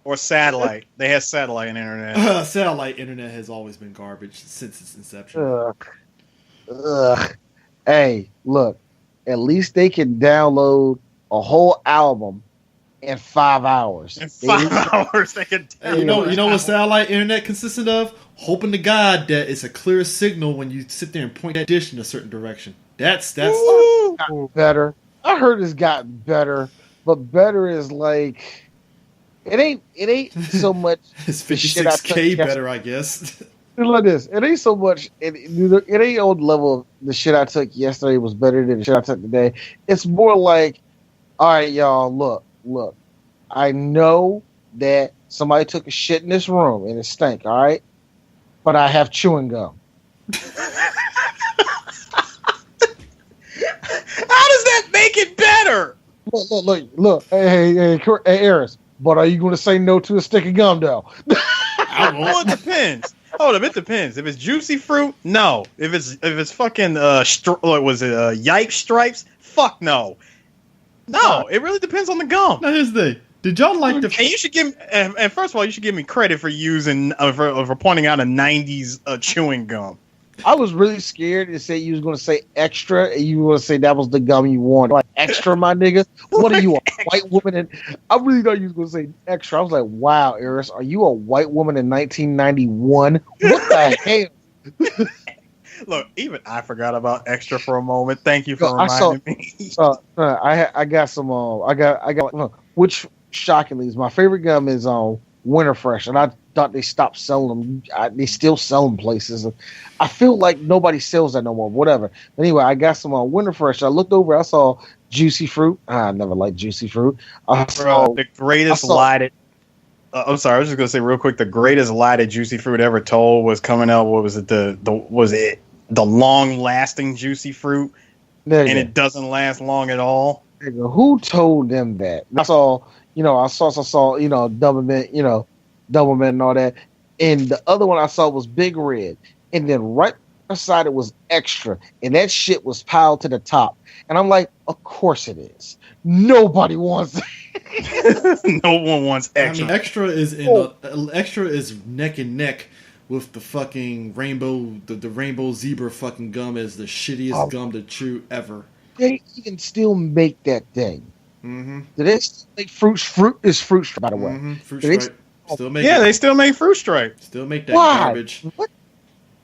or satellite. They have satellite internet. satellite internet has always been garbage since its inception. Ugh. Hey, look. At least they can download a whole album in 5 hours. In 5 hours, they can. Hey, you know what satellite internet consisted of? Hoping to God that it's a clear signal when you sit there and point that dish in a certain direction. That's Gotten better. I heard it's gotten better, but better is like it ain't so much. it's the shit I took 56K yesterday. better, I guess. Like this, it ain't so much. It ain't on the level of the shit I took yesterday was better than the shit I took today. It's more like, all right, y'all, look. I know that somebody took a shit in this room and it stank. All right, but I have chewing gum. How does that make it better? Look. Hey, Eris. But are you going to say no to a stick of gum, though? Well, it depends. Hold up, it depends. If it's juicy fruit, no. If it's fucking yipe stripes, fuck no. No, it really depends on the gum. Now here's the thing. Did y'all like the? And you should give. And first of all, you should give me credit for using for pointing out a '90s chewing gum. I was really scared to say you was going to say extra, and you were going to say that was the gum you wanted. Like, extra, my nigga? What are you, a white woman? And I really thought you was going to say extra. I was like, wow, Eris, are you a white woman in 1991? What the hell? Look, even I forgot about extra for a moment. Thank you for reminding me. I got some. I got which shockingly is my favorite gum is Winter Fresh, and I thought they stopped selling them. They still sell them places. I feel like nobody sells that no more. Whatever. But anyway, I got some Winter Fresh. I looked over. I saw Juicy Fruit. I never liked Juicy Fruit. The greatest lie that. I'm sorry. I was just gonna say real quick. The greatest lie that Juicy Fruit ever told was coming out. What was it? The long lasting Juicy Fruit, and it doesn't last long at all. Who told them that? I saw Doublemint and all that. And the other one I saw was Big Red. And then right beside it was Extra. And that shit was piled to the top. And I'm like, of course it is. Nobody wants it. No one wants Extra. I mean, Extra is neck and neck with the fucking rainbow, the rainbow zebra fucking gum is the shittiest gum to chew ever. They even still make that thing. Mm-hmm. Do they still make fruit is fruit stripe, by the way. Mm-hmm. Fruit Do they stripe. Still make Yeah, they still make Fruit Stripe. Still make that Why? garbage. What?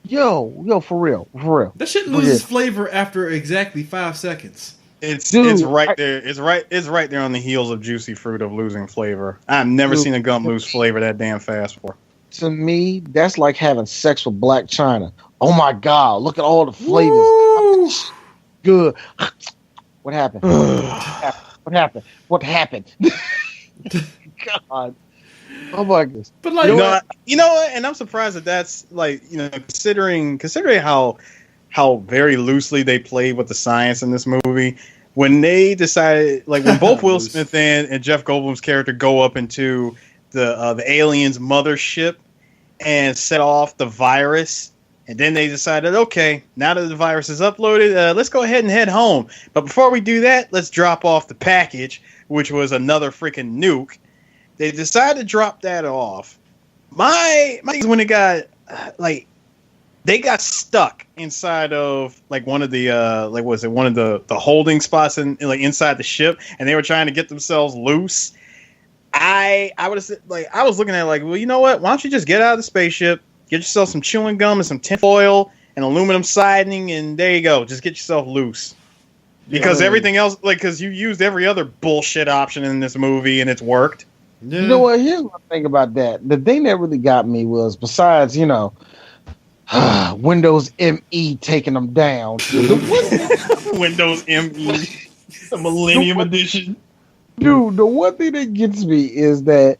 Yo, for real. That shit loses flavor after exactly 5 seconds. It's right there. It's right there on the heels of Juicy Fruit of losing flavor. I've never seen a gum lose flavor that damn fast before. To me, that's like having sex with Black China. Oh my God, look at all the flavors. Good. What happened? What happened? God. Oh my goodness. But like, you know what? And I'm surprised that that's like, considering how very loosely they played with the science in this movie. When they decided, like, when both Will Smith and Jeff Goldblum's character go up into the aliens' mothership and set off the virus, and then they decided, okay, now that the virus is uploaded, let's go ahead and head home. But before we do that, let's drop off the package, which was another freaking nuke. They decided to drop that off. My when it got they got stuck inside of one of the one of the holding spots inside the ship, and they were trying to get themselves loose. I was looking at well, you know what? Why don't you just get out of the spaceship, get yourself some chewing gum and some tinfoil and aluminum siding, and there you go. Just get yourself loose. Because everything else, because you used every other bullshit option in this movie and it's worked. Yeah. You know what? Here's what I think about that. The thing that really got me was, besides, Windows ME taking them down. Windows ME, the Millennium Edition. Dude, the one thing that gets me is that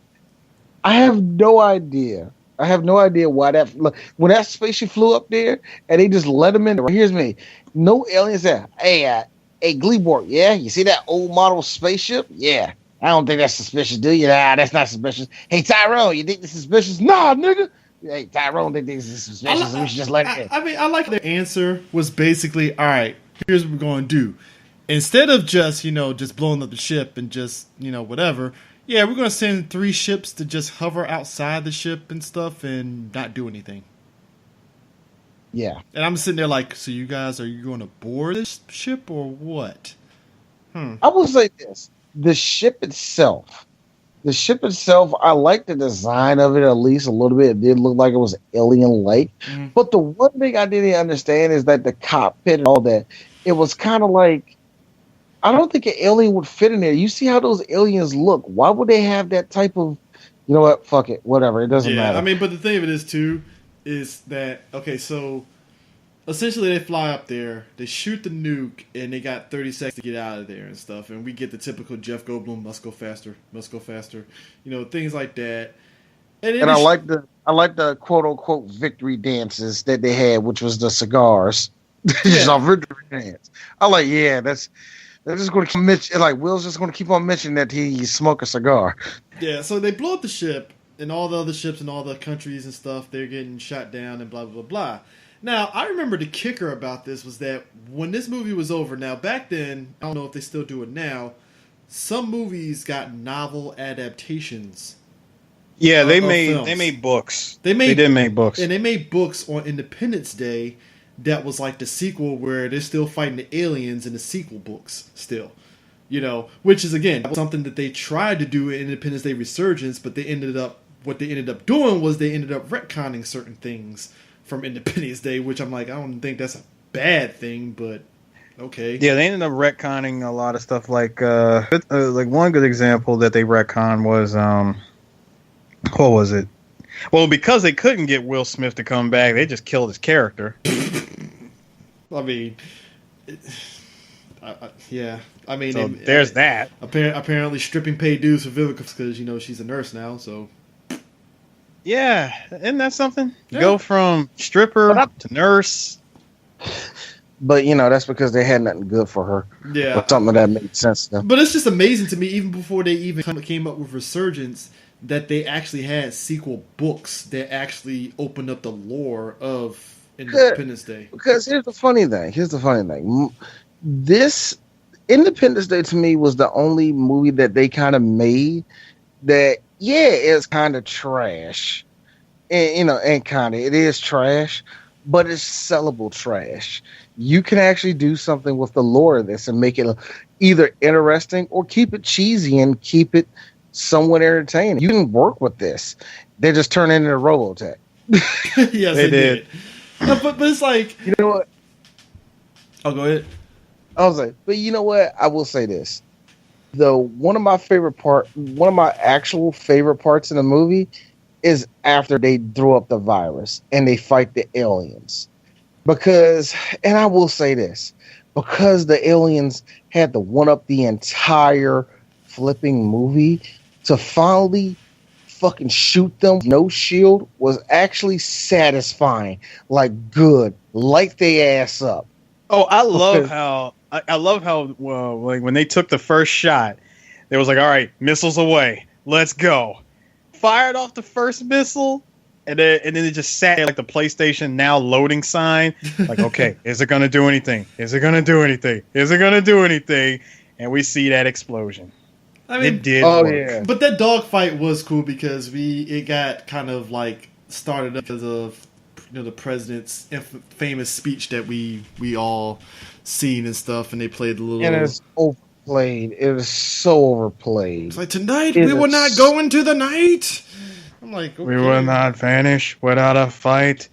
I have no idea I have no idea why that. Look, when that spaceship flew up there and they just let him in. Here's me. No aliens there. Hey, Gleeborg. Yeah, you see that old model spaceship? Yeah. I don't think that's suspicious, do you? Nah, that's not suspicious. Hey, Tyrone, you think this is suspicious? Nah, nigga. Hey, Tyrone, think this is suspicious. We should just let it in. I mean, I like their answer was basically, all right, here's what we're going to do. Instead of just, just blowing up the ship and just, whatever, yeah, we're going to send 3 ships to just hover outside the ship and stuff and not do anything. Yeah. And I'm sitting there like, so you guys, are you going to board this ship or what? I will say this. The ship itself, I like the design of it at least a little bit. It did look like it was alien-like. Mm-hmm. But the one thing I didn't understand is that the cockpit and all that, it was kind of like, I don't think an alien would fit in there. You see how those aliens look. Why would they have that type of, you know what, fuck it, whatever. It doesn't matter. I mean, but the thing of it is, too, is that, okay, so essentially they fly up there, they shoot the nuke, and they got 30 seconds to get out of there and stuff. And we get the typical Jeff Goldblum, must go faster, things like that. And I like the quote unquote victory dances that they had, which was the cigars. Just on victory dance. I like, they're just going to mention, like Will's just going to keep on mentioning that he smoked a cigar. Yeah, so they blow up the ship, and all the other ships and all the countries and stuff, they're getting shot down and blah, blah, blah, blah. Now, I remember the kicker about this was that when this movie was over, now back then, I don't know if they still do it now, some movies got novel adaptations. Yeah, they made books. They did make books. And they made books on Independence Day that was like the sequel where they're still fighting the aliens in the sequel books still. Which is, again, something that they tried to do in Independence Day Resurgence, but what they ended up doing was they ended up retconning certain things from Independence Day, which I'm like, I don't think that's a bad thing, but okay. Yeah, they ended up retconning a lot of stuff. Like one good example that they retconned was what was it? Well, because they couldn't get Will Smith to come back, they just killed his character. I mean, yeah. I mean, so there's that. Apparently, stripping paid dues for Vivica because she's a nurse now. So yeah, isn't that something? Yeah. Go from stripper to nurse. But that's because they had nothing good for her. Yeah, or something that made sense to them. But it's just amazing to me, even before they even came up with Resurgence, that they actually had sequel books that actually opened up the lore of Independence Day. Because here's the funny thing. This Independence Day to me was the only movie that they kind of made that, is kind of trash. And, it is trash, but it's sellable trash. You can actually do something with the lore of this and make it either interesting or keep it cheesy and keep it somewhat entertaining. You can work with this. They just turn it into Robotech. Yes, they did. No, but it's like, you know what? Oh, go ahead. I was like, but you know what? I will say this: one of my actual favorite parts in the movie is after they throw up the virus and they fight the aliens. Because, and I will say this, because the aliens had to one up the entire flipping movie, to finally fucking shoot them no shield was actually satisfying. Like, good, light their ass up. Oh, I love how like when they took the first shot, they was like, all right, missiles away, let's go. Fired off the first missile, and then it just sat there like the PlayStation Now loading sign. Like, okay, is it gonna do anything? Is it gonna do anything? Is it gonna do anything? And we see that explosion. I mean, it did work. Yeah. But that dogfight was cool because it got kind of like started up because of the president's famous speech that we all seen and stuff, and they played the little. And it's overplayed. It was so overplayed. It's like, tonight we will not go into the night. I'm like, okay. We will not vanish without a fight.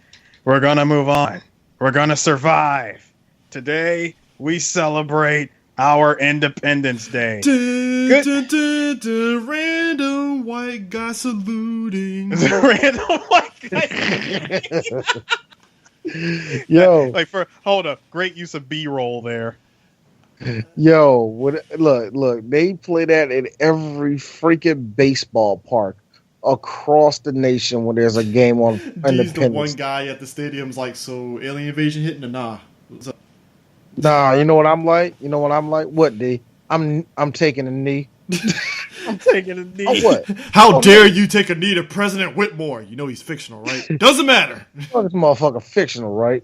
We're gonna move on. We're gonna survive. Today we celebrate our Independence Day. Random white guy saluting. Random white guy. Yo, hold up, great use of B-roll there. Yo, look, they play that in every freaking baseball park across the nation when there's a game on D's the one Independence. guy at the stadium's like, so alien invasion hitting or nah? What's up? Nah, you know what I'm like? You know what I'm like? What, D? I'm taking a knee. I'm taking a knee. Oh, what? How dare you take a knee to President Whitmore? You know he's fictional, right? Doesn't matter. Oh, this motherfucker fictional, right?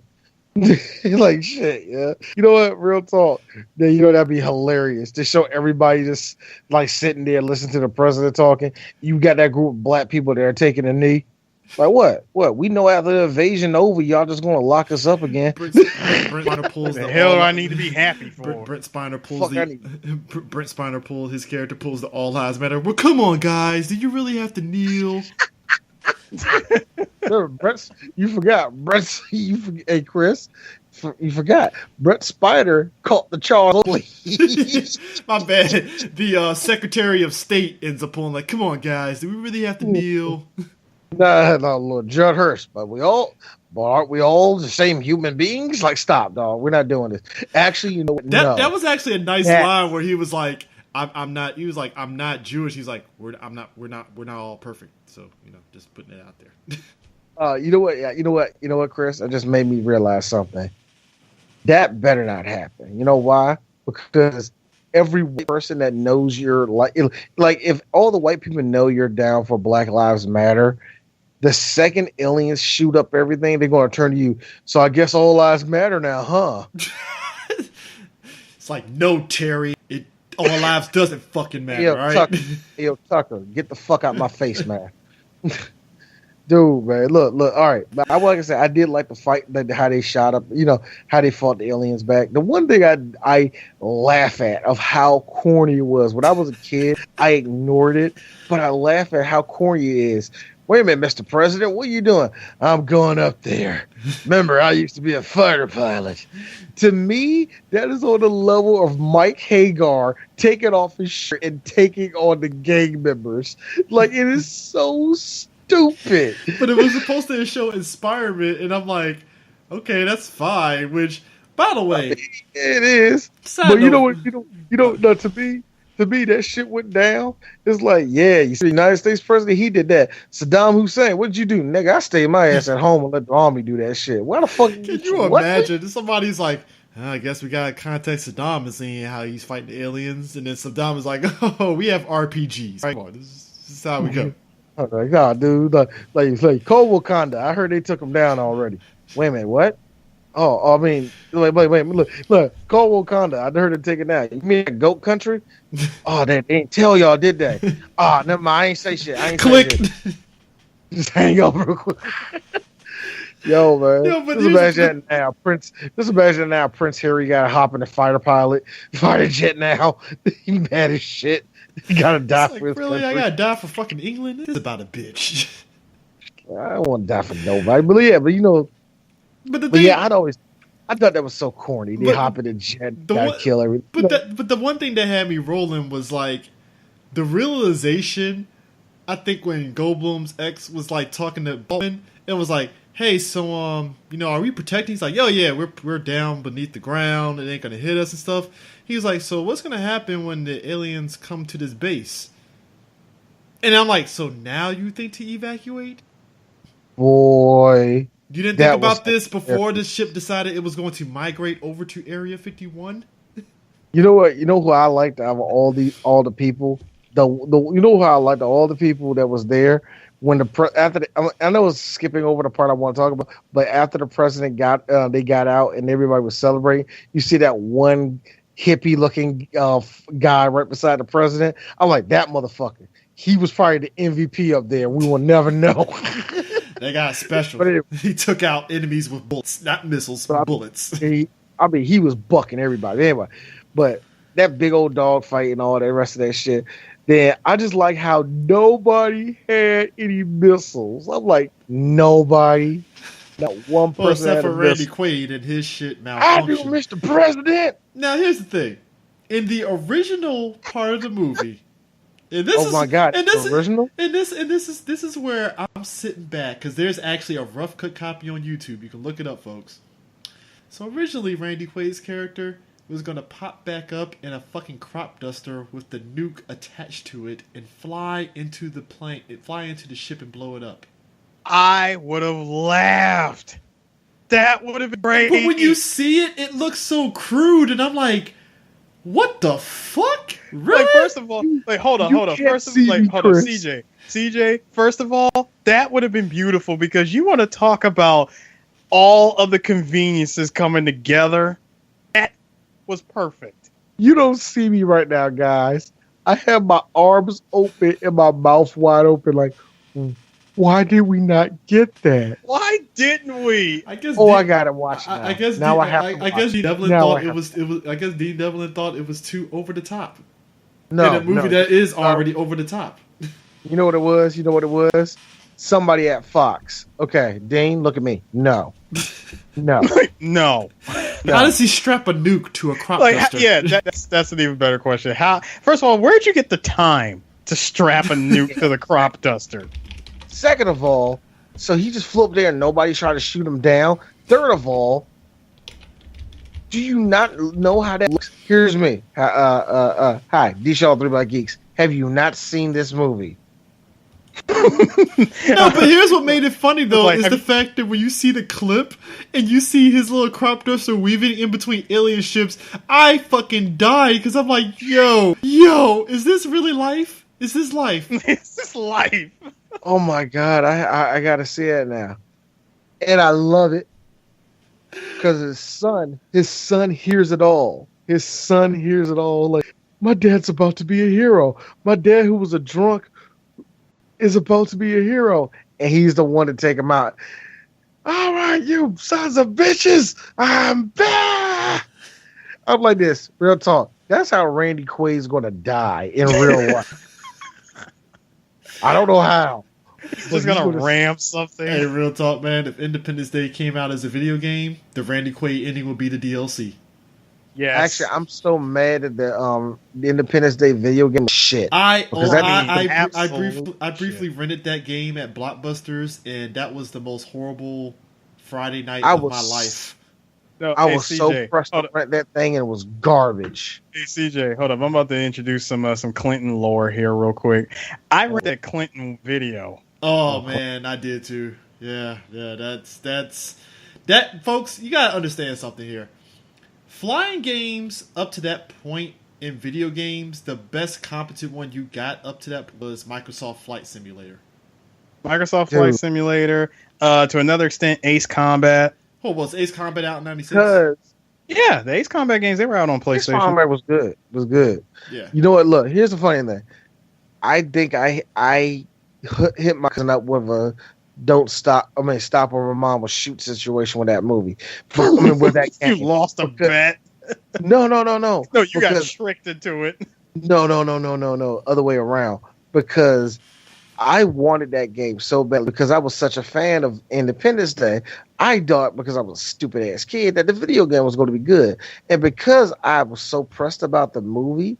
Like shit, yeah. You know what? Real talk. Then you know that'd be hilarious to show everybody just like sitting there listening to the president talking. You got that group of black people there taking a knee. Like what? What? We know after the invasion over, y'all just gonna lock us up again. Brent Spiner pulls The hell do I need to be happy for? Brent Spiner pulls Fuck, I Brent Spiner pulls his character pulls the All Lives Matter. Well, come on, guys. Do you really have to kneel? Brett, you forgot. Hey Chris, you forgot. Brett Spider caught the Charles Lee. My bad. The Secretary of State ends up pulling like, come on, guys. Do we really have to kneel? No, Lord Judd Hurst, but aren't we all the same human beings? Like, stop, dog. We're not doing this. Actually, you know what? That was actually a nice line where he was like, I'm not. He was like, I'm not Jewish. He's like, we're not all perfect. So just putting it out there. You know what? Yeah, you know what, Chris? That just made me realize something. That better not happen. You know why? Because every person that knows you're like if all the white people know you're down for Black Lives Matter, the second aliens shoot up everything, they're going to turn to you. So I guess all lives matter now, huh? It's like, no, Terry. All lives doesn't fucking matter, all right? Tucker, get the fuck out my face, man. Dude, man, look, all right. But like I said, I did like the fight, how they shot up, how they fought the aliens back. The one thing I laugh at of how corny it was. When I was a kid, I ignored it, but I laugh at how corny it is. Wait a minute, Mr. President, what are you doing? I'm going up there. Remember, I used to be a fighter pilot. To me, that is on the level of Mike Hagar taking off his shirt and taking on the gang members. Like, it is so stupid. But it was supposed to show inspirement, and I'm like, okay, that's fine. Which, by the way, it is. But you know what? No, to me, that shit went down. It's like, yeah, you see, the United States president, he did that. Saddam Hussein, what did you do, nigga? I stayed my ass at home and let the army do that shit. Why the fuck? Can you imagine? Somebody's like, I guess we gotta contact Saddam and see how he's fighting the aliens, and then Saddam is like, oh, we have RPGs. Right? This is how we go. Oh my God, dude! Like Cold Wakanda. I heard they took him down already. Wait a minute, what? Oh, I mean, wait, look, Cold Wakanda. I heard they taken down. You mean Goat Country? Oh, they didn't tell y'all, did they? Never mind. I ain't say shit. Click. Just hang up real quick. Yo, man. Just imagine now, Prince Harry got to hop in the fighter jet now. He mad as shit. He gotta die for his really? country. I gotta die for fucking England? This is about a bitch. I don't want to die for nobody. But yeah, I thought that was so corny. They hop in the jet, gotta kill everything. But the one thing that had me rolling was like the realization. I think when Goldblum's ex was like talking to Bowman, it was like, hey, so are we protecting? He's like, yo, yeah, we're down beneath the ground. It ain't gonna hit us and stuff. He was like, so what's gonna happen when the aliens come to this base? And I'm like, so now you think to evacuate? Boy, you didn't think about this before the ship decided it was going to migrate over to Area 51? You know what? You know who I liked out of all the people. You know who I liked all the people that was there when I know it's skipping over the part I want to talk about, but after the president got out and everybody was celebrating, you see that one hippie looking guy right beside the president. I'm like, that motherfucker. He was probably the MVP up there. We will never know. They got special. But he took out enemies with bullets, not missiles, bullets. He was bucking everybody. Anyway, but that big old dog fight and all that rest of that shit. Then I just like how nobody had any missiles. I'm like, nobody. Not one person. Except for Randy Quaid and his shit malfunctioned. I do, Mr. President. Now here's the thing: in the original part of the movie, and this my God, original. And this is where I'm sitting back because there's actually a rough cut copy on YouTube. You can look it up, folks. So originally, Randy Quaid's character was gonna pop back up in a fucking crop duster with the nuke attached to it and fly into the ship and blow it up. I would have laughed. That would have been great. But when you see it, it looks so crude, and I'm like, what the fuck? Really? Like, first of all, like, hold on. First of all, like, hold on, CJ. First of all, that would have been beautiful because you want to talk about all of the conveniences coming together. That was perfect. You don't see me right now, guys. I have my arms open and my mouth wide open, like, why did we not get that? Why didn't we? I guess. I gotta watch it now. I guess. Now I guess Dean Devlin thought it was. I guess Dean Devlin thought it was too over the top. No, in a movie that is already over the top. You know what it was? Somebody at Fox. Okay, Dean, look at me. No. No. How does he strap a nuke to a crop duster? Yeah, that's an even better question. First of all, where'd you get the time to strap a nuke to the crop duster? Second of all, so he just flew up there and nobody tried to shoot him down. Third of all, do you not know how that looks? Here's me. Hi, D-Shaw 3 Black Geeks. Have you not seen this movie? No, but here's what made it funny though, is the fact that when you see the clip and you see his little crop duster weaving in between alien ships, I fucking died because I'm like, yo, is this really life? Is this life? Is this life? Oh my god, I gotta see it now, and I love it because his son hears it all. His son hears it all. Like, my dad's about to be a hero. My dad, who was a drunk, is about to be a hero, and he's the one to take him out. All right, you sons of bitches, I'm back. I'm like this, real talk. That's how Randy Quaid's gonna die in real life. I don't know how. He's just gonna ram something. Hey, real talk, man. If Independence Day came out as a video game, the Randy Quaid ending would be the DLC. Yes. Actually, I'm so mad at the Independence Day video game shit. I briefly rented that game at Blockbusters, and that was the most horrible Friday night of my life. No, I was so pressed to rent that thing, and it was garbage. Hey, CJ, hold up. I'm about to introduce some Clinton lore here real quick. I read that Clinton video. Oh, man, I did too. Yeah, that's that, folks. You gotta understand something here. Flying games up to that point in video games, the best competent one you got up to that was Microsoft Flight Simulator. Flight Simulator. To another extent, Ace Combat. Oh, was Ace Combat out in '96? Yeah, the Ace Combat games, they were out on PlayStation. Ace Combat was good. Yeah. You know what? Look, here's the funny thing. I think I hit my cousin up with a stop or my mom will shoot situation with that movie. With that game. You lost a bet. No. No, you got tricked into it. No. Other way around. Because I wanted that game so bad because I was such a fan of Independence Day. I thought, because I was a stupid ass kid, that the video game was going to be good. And because I was so pressed about the movie,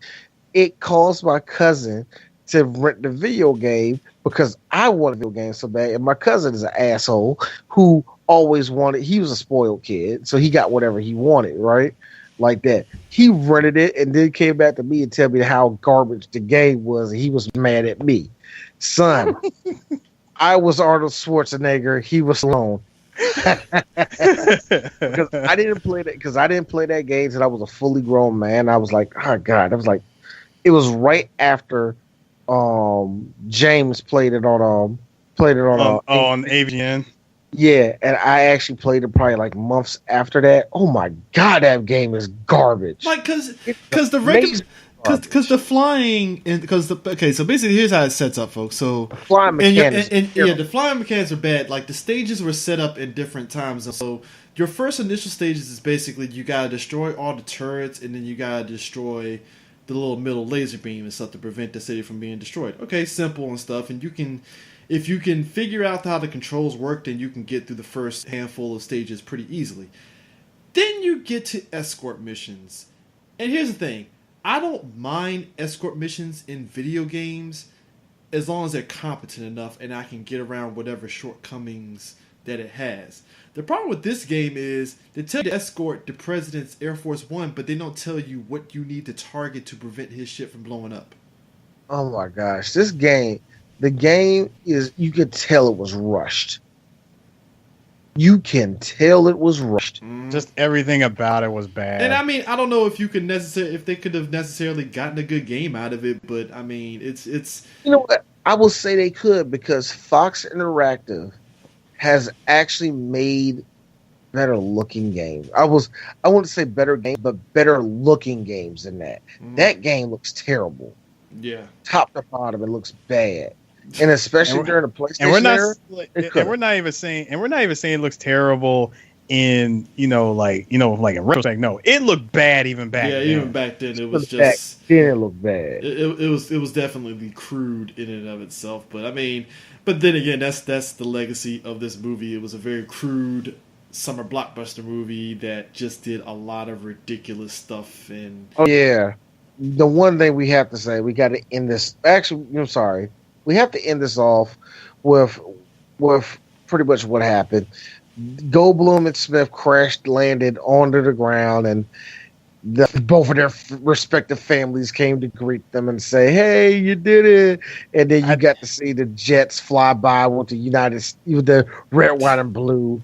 it caused my cousin to rent the video game because I wanted the video game so bad. And my cousin is an asshole who always wanted, he was a spoiled kid, so he got whatever he wanted, right? Like that. He rented it and then came back to me and tell me how garbage the game was, and he was mad at me. Son, I was Arnold Schwarzenegger. He was alone. Because I didn't play that game until I was a fully grown man. I was like, oh god. I was like, it was right after James played it on AVN. Yeah, and I actually played it probably like months after that. Oh my god, that game is garbage. Like, because the flying and so basically here's how it sets up, folks. So the flying mechanics, the flying mechanics are bad. Like, the stages were set up in different times, and so your first initial stages is basically you gotta destroy all the turrets, and then you gotta destroy the little middle laser beam and stuff to prevent the city from being destroyed. Okay, simple and stuff, and if you can figure out how the controls work, then you can get through the first handful of stages pretty easily. Then you get to escort missions, and here's the thing. I don't mind escort missions in video games as long as they're competent enough and I can get around whatever shortcomings that it has. The problem with this game is they tell you to escort the president's Air Force One, but they don't tell you what you need to target to prevent his shit from blowing up. Oh my gosh, this game, the game is, you could tell it was rushed. You can tell it was rushed. Just everything about it was bad. And I mean, I don't know if they could have necessarily gotten a good game out of it, but I mean, it's. You know what? I will say they could, because Fox Interactive has actually made better looking games. I wouldn't say better games, but better looking games than that. That game looks terrible. Yeah. Top to bottom, it looks bad. And especially during the PlayStation and we're not even saying it looks terrible in like in retrospect. No, it looked bad even back then. Even back then it was just then it looked bad. It was definitely crude in and of itself. But I mean, but then again, that's the legacy of this movie. It was a very crude summer blockbuster movie that just did a lot of ridiculous stuff. And oh yeah, the one thing we have to say, we got to end this. Actually, I'm sorry. We have to end this off with pretty much what happened. Goldblum and Smith landed onto the ground, and both of their respective families came to greet them and say, "Hey, you did it!" And then you got to see the jets fly by with the red, white, and blue.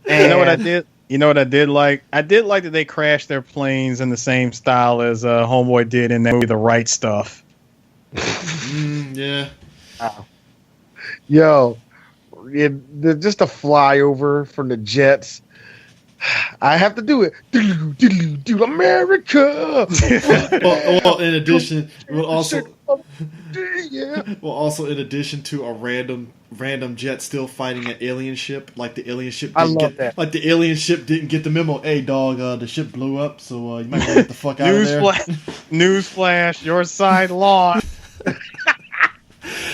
And you know what I did? You know what I did like? I did like that they crashed their planes in the same style as Homeboy did in that movie, The Right Stuff. Yeah. Yo, just a flyover from the jets. I have to do it. Do America. well, in addition, we'll also in addition to a random jet still fighting an alien ship, like the alien ship. Like the alien ship didn't get the memo. Hey, dog, the ship blew up, so you might want to get the fuck out of there. Newsflash, your side lost.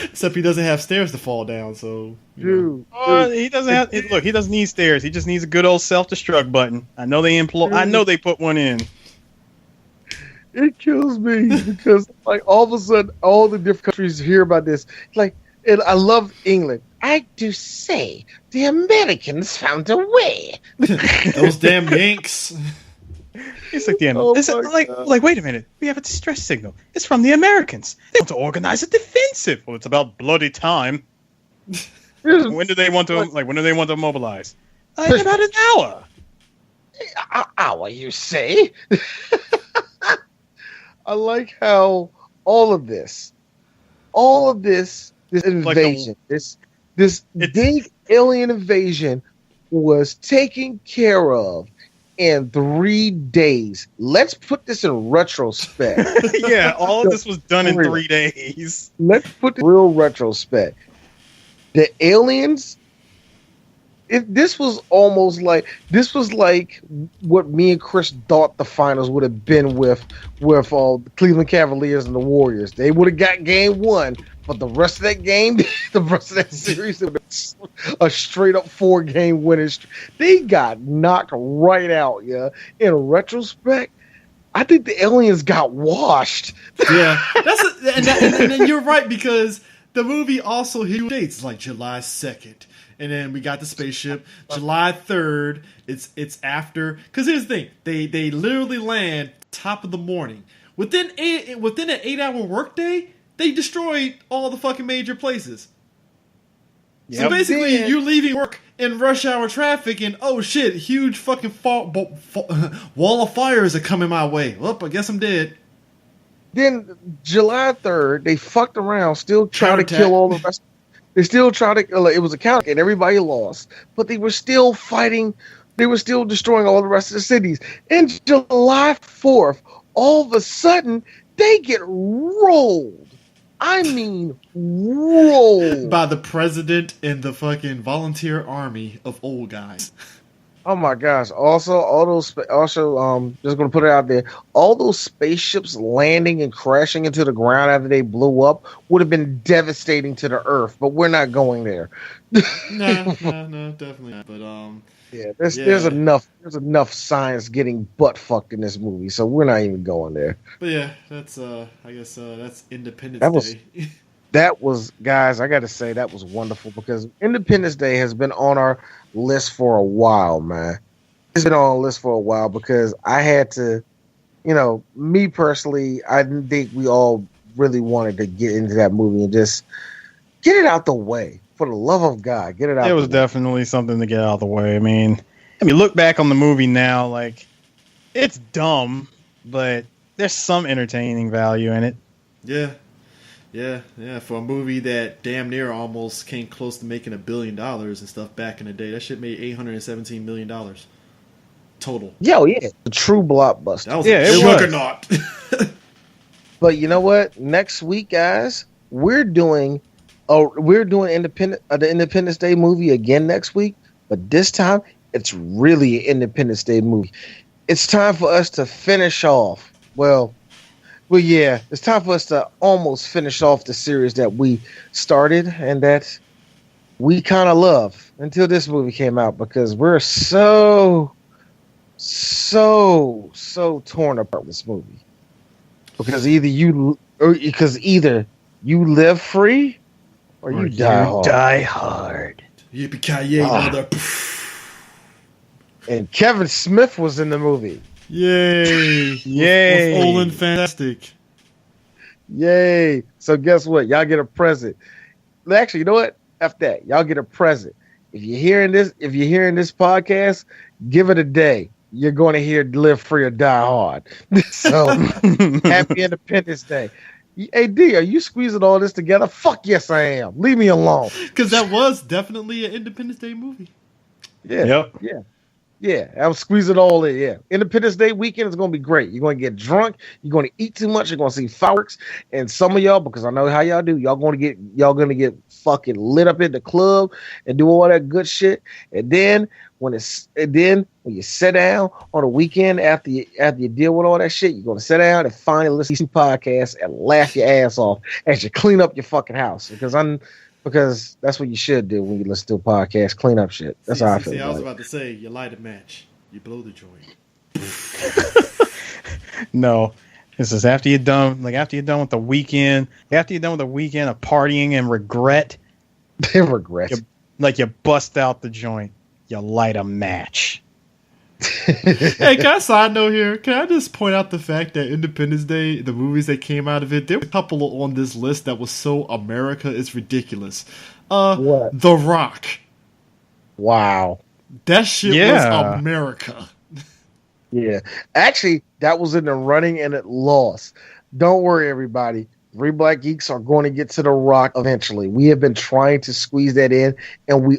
Except he doesn't have stairs to fall down, so dude. He doesn't have. Look, he doesn't need stairs. He just needs a good old self-destruct button. I know they put one in. It kills me because like all of a sudden, all the different countries hear about this. Like, and I love England. I do say the Americans found a way. Those damn Yanks. It's like the wait a minute. We have a distress signal. It's from the Americans. They want to organize a defensive. Well, it's about bloody time. When do they want to mobilize? In about an hour. An hour, you say? I like how all of this invasion, this big alien invasion was taken care of in 3 days. Let's put this in retrospect. Yeah, all of this was done in 3 days. Let's put the real retrospect. The aliens, this was like what me and Chris thought the finals would have been with all the Cleveland Cavaliers and the Warriors. They would have got game 1, but the rest of that game, the rest of that series, it was a straight up 4-game winning streak. They got knocked right out. Yeah. In retrospect, I think the aliens got washed. Yeah, and you're right, because the movie also hit dates like July 2nd. And then we got the spaceship July 3rd. It's after, because here's the thing, they literally land top of the morning. Within an 8-hour workday, they destroyed all the fucking major places. Yep. So basically, you're leaving work in rush hour traffic, and oh shit, huge fucking wall of fires are coming my way. Well, I guess I'm dead. Then July 3rd, they fucked around, still trying to kill all the rest. They still tried to. It was a counter, and everybody lost. But they were still fighting. They were still destroying all the rest of the cities. And July 4th, all of a sudden, they get rolled. I mean, rolled by the president and the fucking volunteer army of old guys. Oh my gosh! Just gonna put it out there. All those spaceships landing and crashing into the ground after they blew up would have been devastating to the Earth, but we're not going there. No, definitely not. But there's enough science getting butt fucked in this movie, so we're not even going there. But yeah, that's I guess that's Independence Day. That was, guys, I got to say, that was wonderful because Independence Day has been on our list for a while, man. It's been on our list for a while because I had to, me personally, I didn't think we all really wanted to get into that movie and just get it out the way. For the love of God, get it out. It was definitely something to get out of the way. I mean, look back on the movie now, like, it's dumb, but there's some entertaining value in it. Yeah. For a movie that damn near almost came close to making $1 billion and stuff back in the day, that shit made $817 million total. Yeah, the true blockbuster. That was a juggernaut. But you know what? Next week, guys, we're doing the Independence Day movie again next week. But this time, it's really an Independence Day movie. It's time for us to finish off. Well, yeah, it's time for us to almost finish off the series that we started and that we kind of love until this movie came out because we're so torn apart with this movie. Because either you live free or you die hard. Yippee-ki-yay, mother. And Kevin Smith was in the movie. Yay. Yay. With Olin Fantastic. Yay. So guess what? Y'all get a present. Actually, you know what? F that. Y'all get a present. If you're hearing this podcast, give it a day. You're going to hear Live Free or Die Hard. So happy Independence Day. Hey, D, are you squeezing all this together? Fuck yes, I am. Leave me alone. Because that was definitely an Independence Day movie. Yeah. Yep. Yeah, I'm squeezing all in. Yeah, Independence Day weekend is going to be great. You're going to get drunk. You're going to eat too much. You're going to see fireworks. And some of y'all, because I know how y'all do, y'all going to get fucking lit up in the club and do all that good shit. And then when you sit down on a weekend after you deal with all that shit, you're going to sit down and finally listen to podcasts and laugh your ass off as you clean up your fucking house. Because that's what you should do when you listen to a podcast. Clean up shit. That's how I feel. I was about to say, you light a match. You blow the joint. No. This is after you're done with the weekend. After you're done with the weekend of partying and regret. Regret. You bust out the joint. You light a match. Hey, can I side note here? Can I just point out the fact that Independence Day, the movies that came out of it, there were a couple on this list that was so America, it's ridiculous. What? The Rock. Wow. That shit was America. Yeah. Actually, that was in the running and it lost. Don't worry, everybody. Three Black Geeks are going to get to The Rock eventually. We have been trying to squeeze that in, and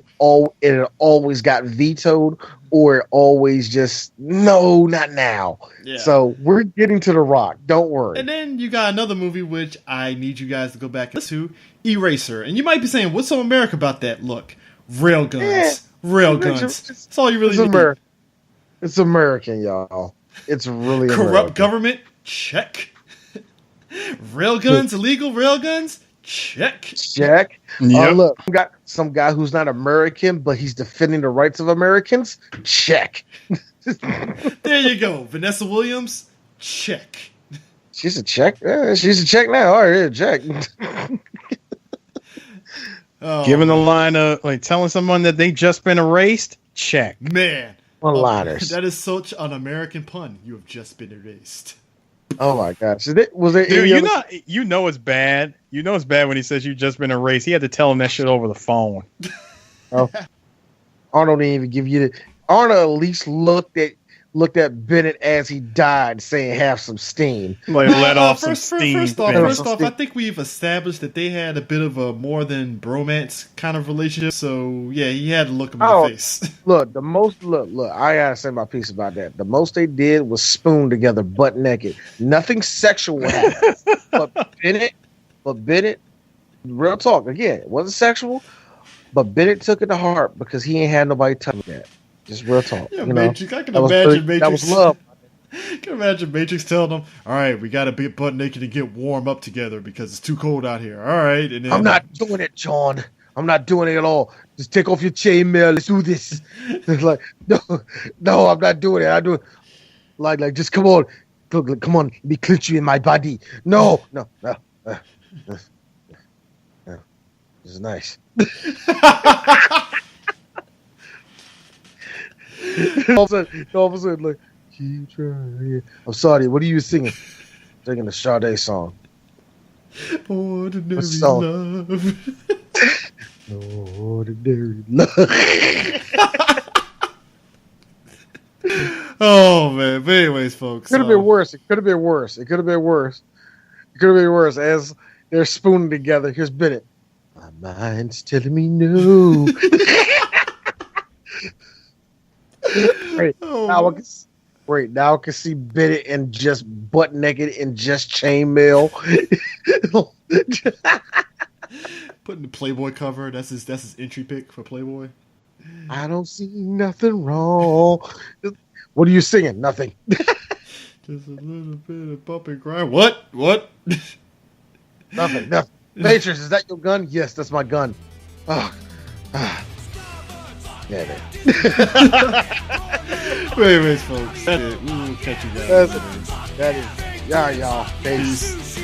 it always got vetoed, or it always just, no, not now. Yeah. So we're getting to The Rock. Don't worry. And then you got another movie, which I need you guys to go back and listen to, Eraser. And you might be saying, what's so American about that? Look, rail guns. Yeah. Rail guns. That's all you really need. It's American, y'all. It's really Corrupt American. Government? Check. Railguns, illegal railguns? Check. Yep. Look, got some guy who's not American, but he's defending the rights of Americans? Check. There you go. Vanessa Williams? Check. She's a check? Yeah, she's a check now. All right, check. Giving a line of, telling someone that they just been erased? Check. Man. One-liners. That is such an American pun. You have just been erased. Oh my gosh! Dude, you know it's bad. You know it's bad when he says you've just been erased. He had to tell him that shit over the phone. Oh, Arnold didn't even give you the. Arnold at least looked at Bennett as he died, saying "Have some steam." Let off some steam. First off, I think we've established that they had a bit of a more than bromance kind of relationship. So yeah, he had to look him in the face. Look, I gotta say my piece about that. The most they did was spoon together, butt naked. Nothing sexual happened. but Bennett, real talk again, it wasn't sexual. But Bennett took it to heart because he ain't had nobody touch that. Just real talk. Yeah, Matrix. I can imagine Matrix. That was love. I can imagine Matrix telling them, all right, we got to be butt naked and get warm up together because it's too cold out here. All right. And then, I'm not doing it, John. I'm not doing it at all. Just take off your chainmail. Let's do this. It's like, no, I'm not doing it. I do it. Like, just come on. Come on. Let me clench you in my body. No. It's nice. all of a sudden, like, keep trying. I'm sorry. What are you singing? Singing the Sade song. Ordinary song? love. Ordinary love. Oh man, but anyways, folks. Could have been worse. It could have been worse. It could have been worse. It could have been worse. As they're spooning together. Here's Bennett. My mind's telling me no. Now I can see Bennett and just butt naked and just chainmail. Putting the Playboy cover. That's his entry pick for Playboy. I don't see nothing wrong. What are you singing? Nothing. Just a little bit of bump and grind. What? Nothing. Matrix, is that your gun? Yes, that's my gun. Oh. Yeah, man. Anyways, folks. That's it. We will catch you guys. That is. Yeah, y'all. Peace.